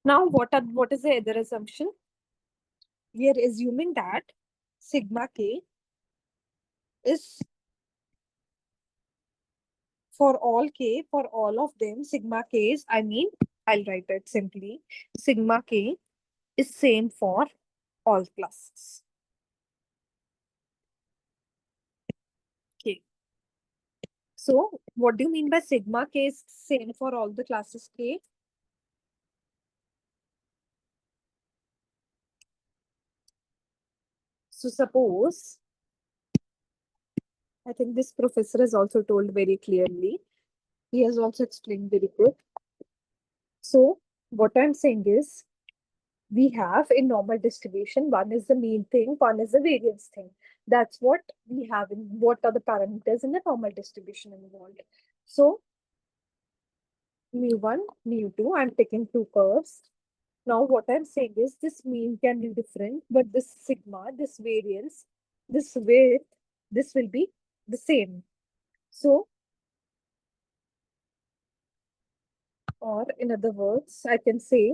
Now, what is the other assumption? We are assuming that sigma k is for all of them, sigma k is, I'll write it simply. Sigma k is same for all classes. K. So what do you mean by sigma k is same for all the classes k? So suppose, I think this professor has also told very clearly. He has also explained very good. So what I'm saying is, we have in normal distribution, one is the mean thing, one is the variance thing. That's what we have in what are the parameters in the normal distribution involved. So mu1, mu2, I'm taking two curves. Now what I'm saying is this mean can be different, but this sigma, this variance, this width, this will be the same. So, or in other words, I can say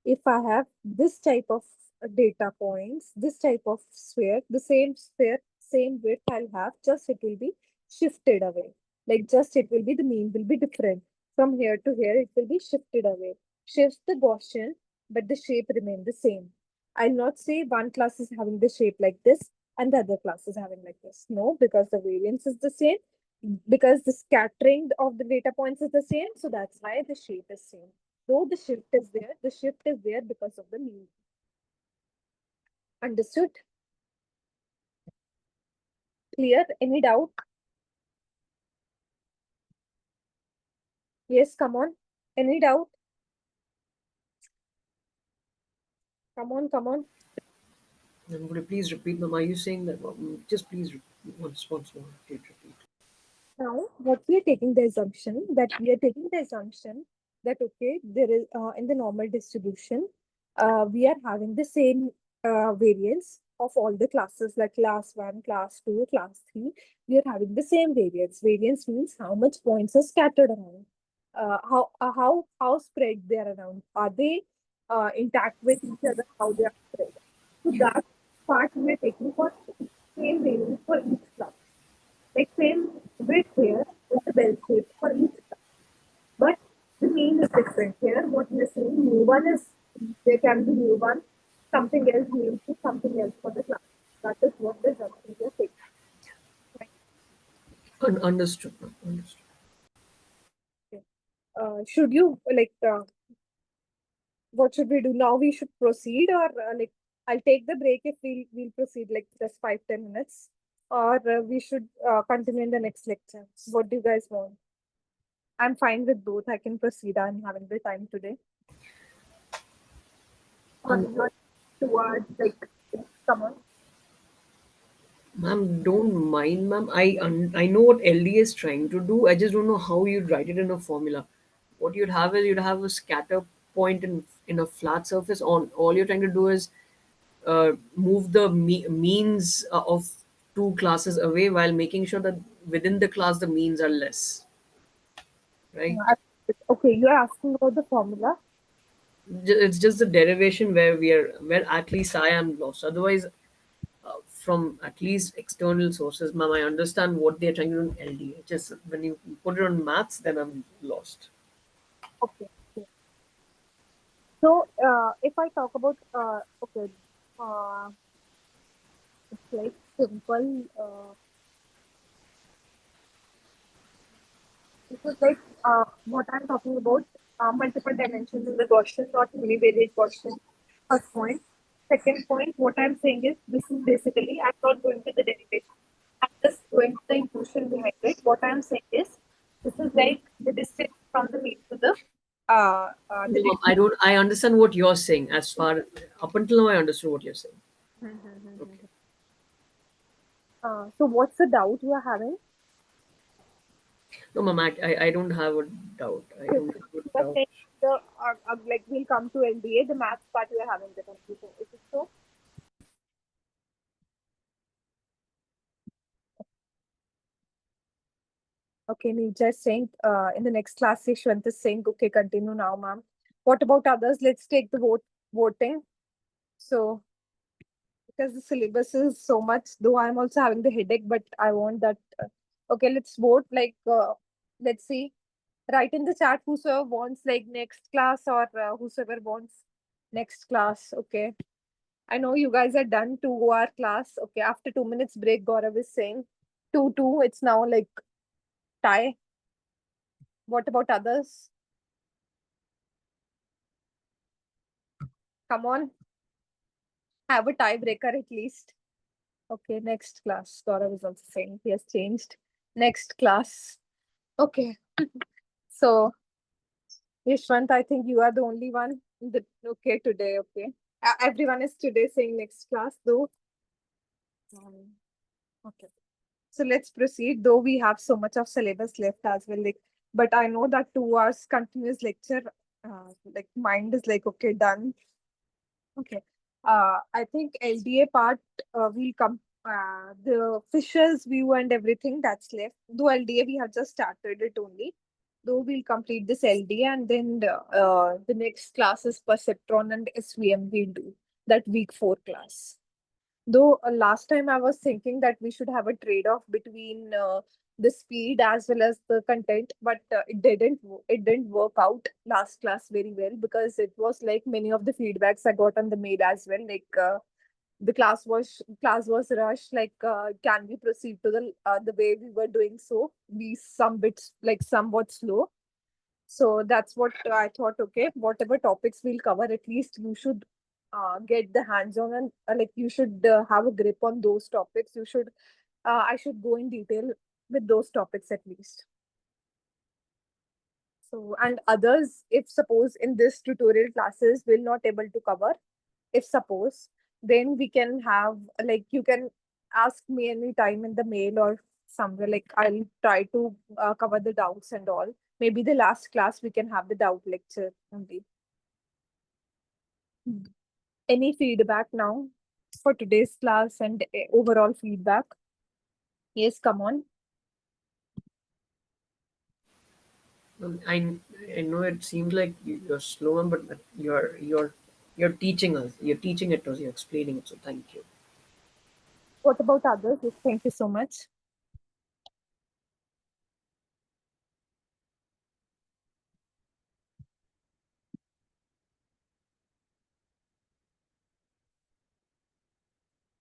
if I have this type of data points, this type of sphere, sphere, same width I'll have, just it will be shifted away. Like just it will be, the mean will be different. From here to here, it will be shifted away. Shifts the Gaussian, but the shape remain the same. I'll not say one class is having the shape like this and the other class is having like this. No, because the variance is the same, because the scattering of the data points is the same, so that's why the shape is same. Though the shift is there, the shift is there because of the mean. Understood? Clear? Any doubt? Yes, come on. Any doubt? Come on, come on. Would you please repeat, ma'am? Are you saying that? Just please once more. Please repeat. Now, what we are taking the assumption that okay, there is in the normal distribution, we are having the same variance of all the classes, like class 1, class 2, class 3. We are having the same variance. Variance means how much points are scattered around. How spread they are around. Are they intact with each other? How they are spread? So that part we are taking for same variance for each class. Like same width here with the bell shape for each class. But the mean is different here. What we are saying, mu1 is, there can be mu1, something else, mu2, something else for the class. That is what the assumption we are taking. Understood, ma'am. Understood. Should you like what should we do now? We should proceed, or like I'll take the break if we'll proceed like just 5-10 minutes, or we should continue in the next lecture. What do you guys want? I'm fine with both. I can proceed. I'm having the time today. Or not towards like come on. Ma'am, don't mind, ma'am. I know what LDA is trying to do. I just don't know how you'd write it in a formula. What you'd have is you'd have a scatter point in a flat surface. On all you're trying to do is move the means of two classes away while making sure that within the class the means are less, right? Okay, you're asking about the formula. It's just the derivation where at least I am lost. Otherwise, from at least external sources, ma'am, I understand what they're trying to do in LDA. Just when you put it on maths, then I'm lost. Okay. Okay. So, if I talk about, okay, it's like simple. This is like what I'm talking about. Multiple dimensions in the Gaussian, not univariate Gaussian. First point. Second point, what I'm saying is this is basically I'm not going to the derivation. I'm just going to the intuition behind it. What I'm saying is this is like the distance from the mean to the No, ma'am, I don't. I understand what you're saying. As far up until now, I understood what you're saying. Okay. So what's the doubt you are having? No, ma'am, I don't have a doubt. I don't have a You are doubt. saying the like we'll come to LDA, the maths part you are having the confusion. Is it so? Okay, Neerja is saying in the next class, Yashwant is saying, okay, continue now, ma'am. What about others? Let's take the voting. So because the syllabus is so much, though I'm also having the headache, but I want that. Okay, let's vote. Like, let's see. Write in the chat whosoever wants like next class or whosoever wants next class. Okay. I know you guys are done 2 hour class. Okay, after 2 minutes break, Gaurav is saying 2-2. It's now like tie. What about others? Come on, have a tiebreaker at least. Okay, next class. Gaurav is also saying he has changed. Next class. Okay. So, Yashwant, I think you are the only one. Okay, today. Okay. Everyone is today saying next class, though. Okay. So let's proceed, though we have so much of syllabus left as well. Like, but I know that 2 hours continuous lecture, like mind is like, okay, done. Okay. I think LDA part will come. The Fisher's view and everything that's left. Though LDA we have just started it only. Though we'll complete this LDA and then the next class is perceptron and SVM we'll do that week 4 class. Though last time I was thinking that we should have a trade-off between the speed as well as the content, but it didn't work out last class very well because it was like many of the feedbacks I got on the mail as well. Like the class was rushed. Like can we proceed to the way we were doing? So be some bits like somewhat slow. So that's what I thought. Okay, whatever topics we'll cover, at least you should get the hands on and like you should have a grip on those topics. I should go in detail with those topics at least. So, and others, if suppose in this tutorial classes we're not able to cover, if suppose, then we can have like you can ask me anytime in the mail or somewhere. Like I'll try to cover the doubts and all. Maybe the last class we can have the doubt lecture only. Any feedback now for today's class and overall feedback? Yes, come on. I know it seems like you're slow, but you're teaching us. You're teaching it to us. You're explaining it. So thank you. What about others? Yes, thank you so much.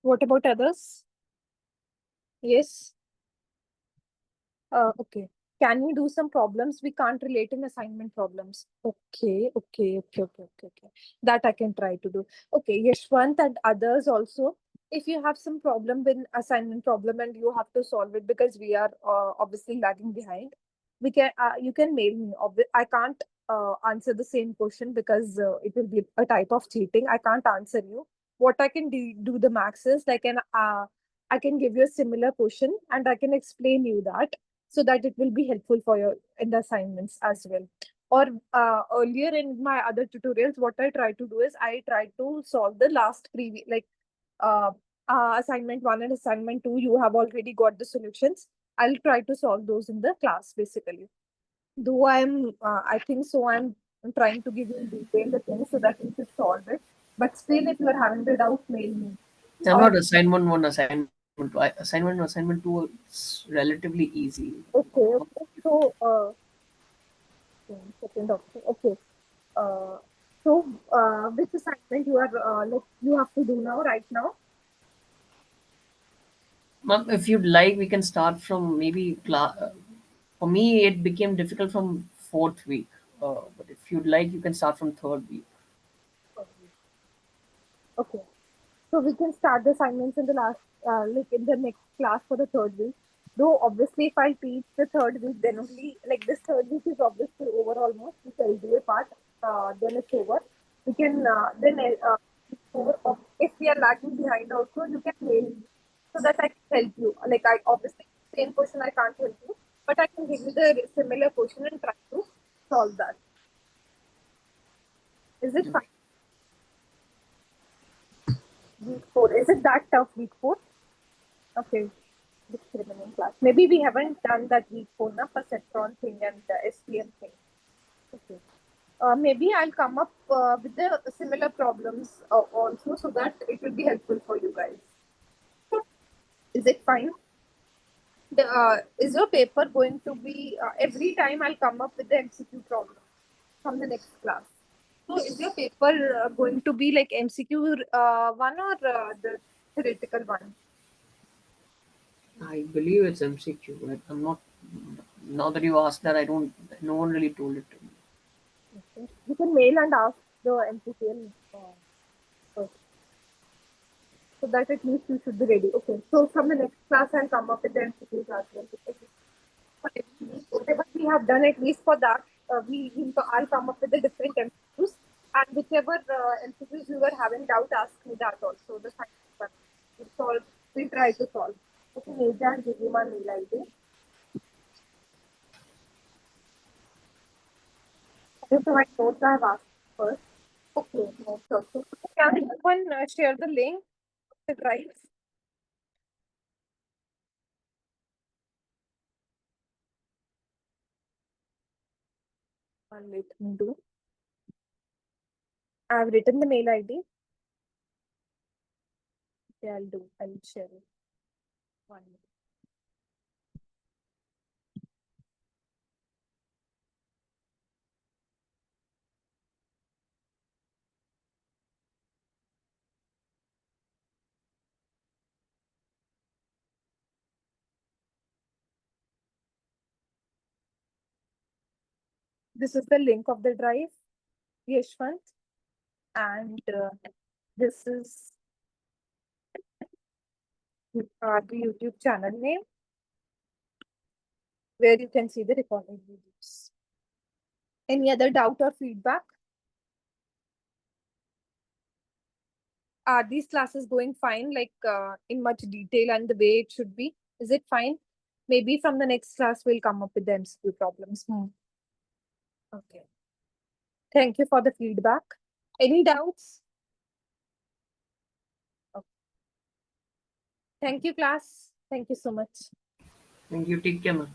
What about others? Yes. Okay. Can we do some problems we can't relate in assignment problems? Okay. That I can try to do. Okay, Yashwant and others also. If you have some problem with assignment problem and you have to solve it because we are obviously lagging behind, we can you can mail me. I can't answer the same question because it will be a type of cheating. I can't answer you. What I can do the max is like an I can give you a similar question and I can explain you that so that it will be helpful for your in the assignments as well. Or earlier in my other tutorials, what I try to do is I try to solve the last previous like uh, assignment one and assignment two. You have already got the solutions. I'll try to solve those in the class basically. Though I think so. I'm trying to give you in detail the things so that you should solve it. But still, if you're having the doubt, mail me. I'm Or not assignment one, assignment two. Assignment assignment two is relatively easy. okay. So second option. Okay. Uh, which assignment you are like you have to do now right now? Ma'am, if you'd like, we can start from maybe class. For me, it became difficult from fourth week. But if you'd like, you can start from third week. Okay. So we can start the assignments in the last, like in the next class for the third week. Though obviously, if I teach the third week, then only like this third week is obviously over almost. This LDA part, then it's over. We can if we are lagging behind also, you can mail me so that I can help you. Like I obviously same question I can't help you, but I can give you the similar question and try to solve that. Is it fine? Week four. Is it that tough week four? Okay. Discriminant class. Maybe we haven't done that week four na perceptron thing and the SPM thing. Okay. Maybe I'll come up with the similar problems also so that it will be helpful for you guys. Is it fine? Is your paper going to be every time I'll come up with the MCQ problem from the next class? So is your paper going to be like MCQ one or the theoretical one? I believe it's MCQ. I'm not. Now that you asked that, I don't. No one really told it to me. Okay. You can mail and ask the NPTEL first, so that at least you should be ready. Okay. So from the next class, I'll come up with the MCQs as well. Okay. Okay. Whatever we have done, at least for that, I'll come up with the different MCQs, and whichever MCQs you were having doubt, ask me that also. The science one. We'll try to solve. Okay, Neja, I'll give you my mail ID. Okay, so my notes I have asked first. Okay, notes also. Can someone share the link? The drive? Let me do. I've written the mail ID. Okay, I'll do. I'll share it. 1 minute. This is the link of the drive, Yashwant, and this is the YouTube channel name where you can see the recorded videos. Any other doubt or feedback? Are these classes going fine, like in much detail and the way it should be? Is it fine? Maybe from the next class, we'll come up with the MCQ problems. Okay. Thank you for the feedback. Any doubts? Okay. Thank you, class. Thank you so much. Thank you. Take care, man.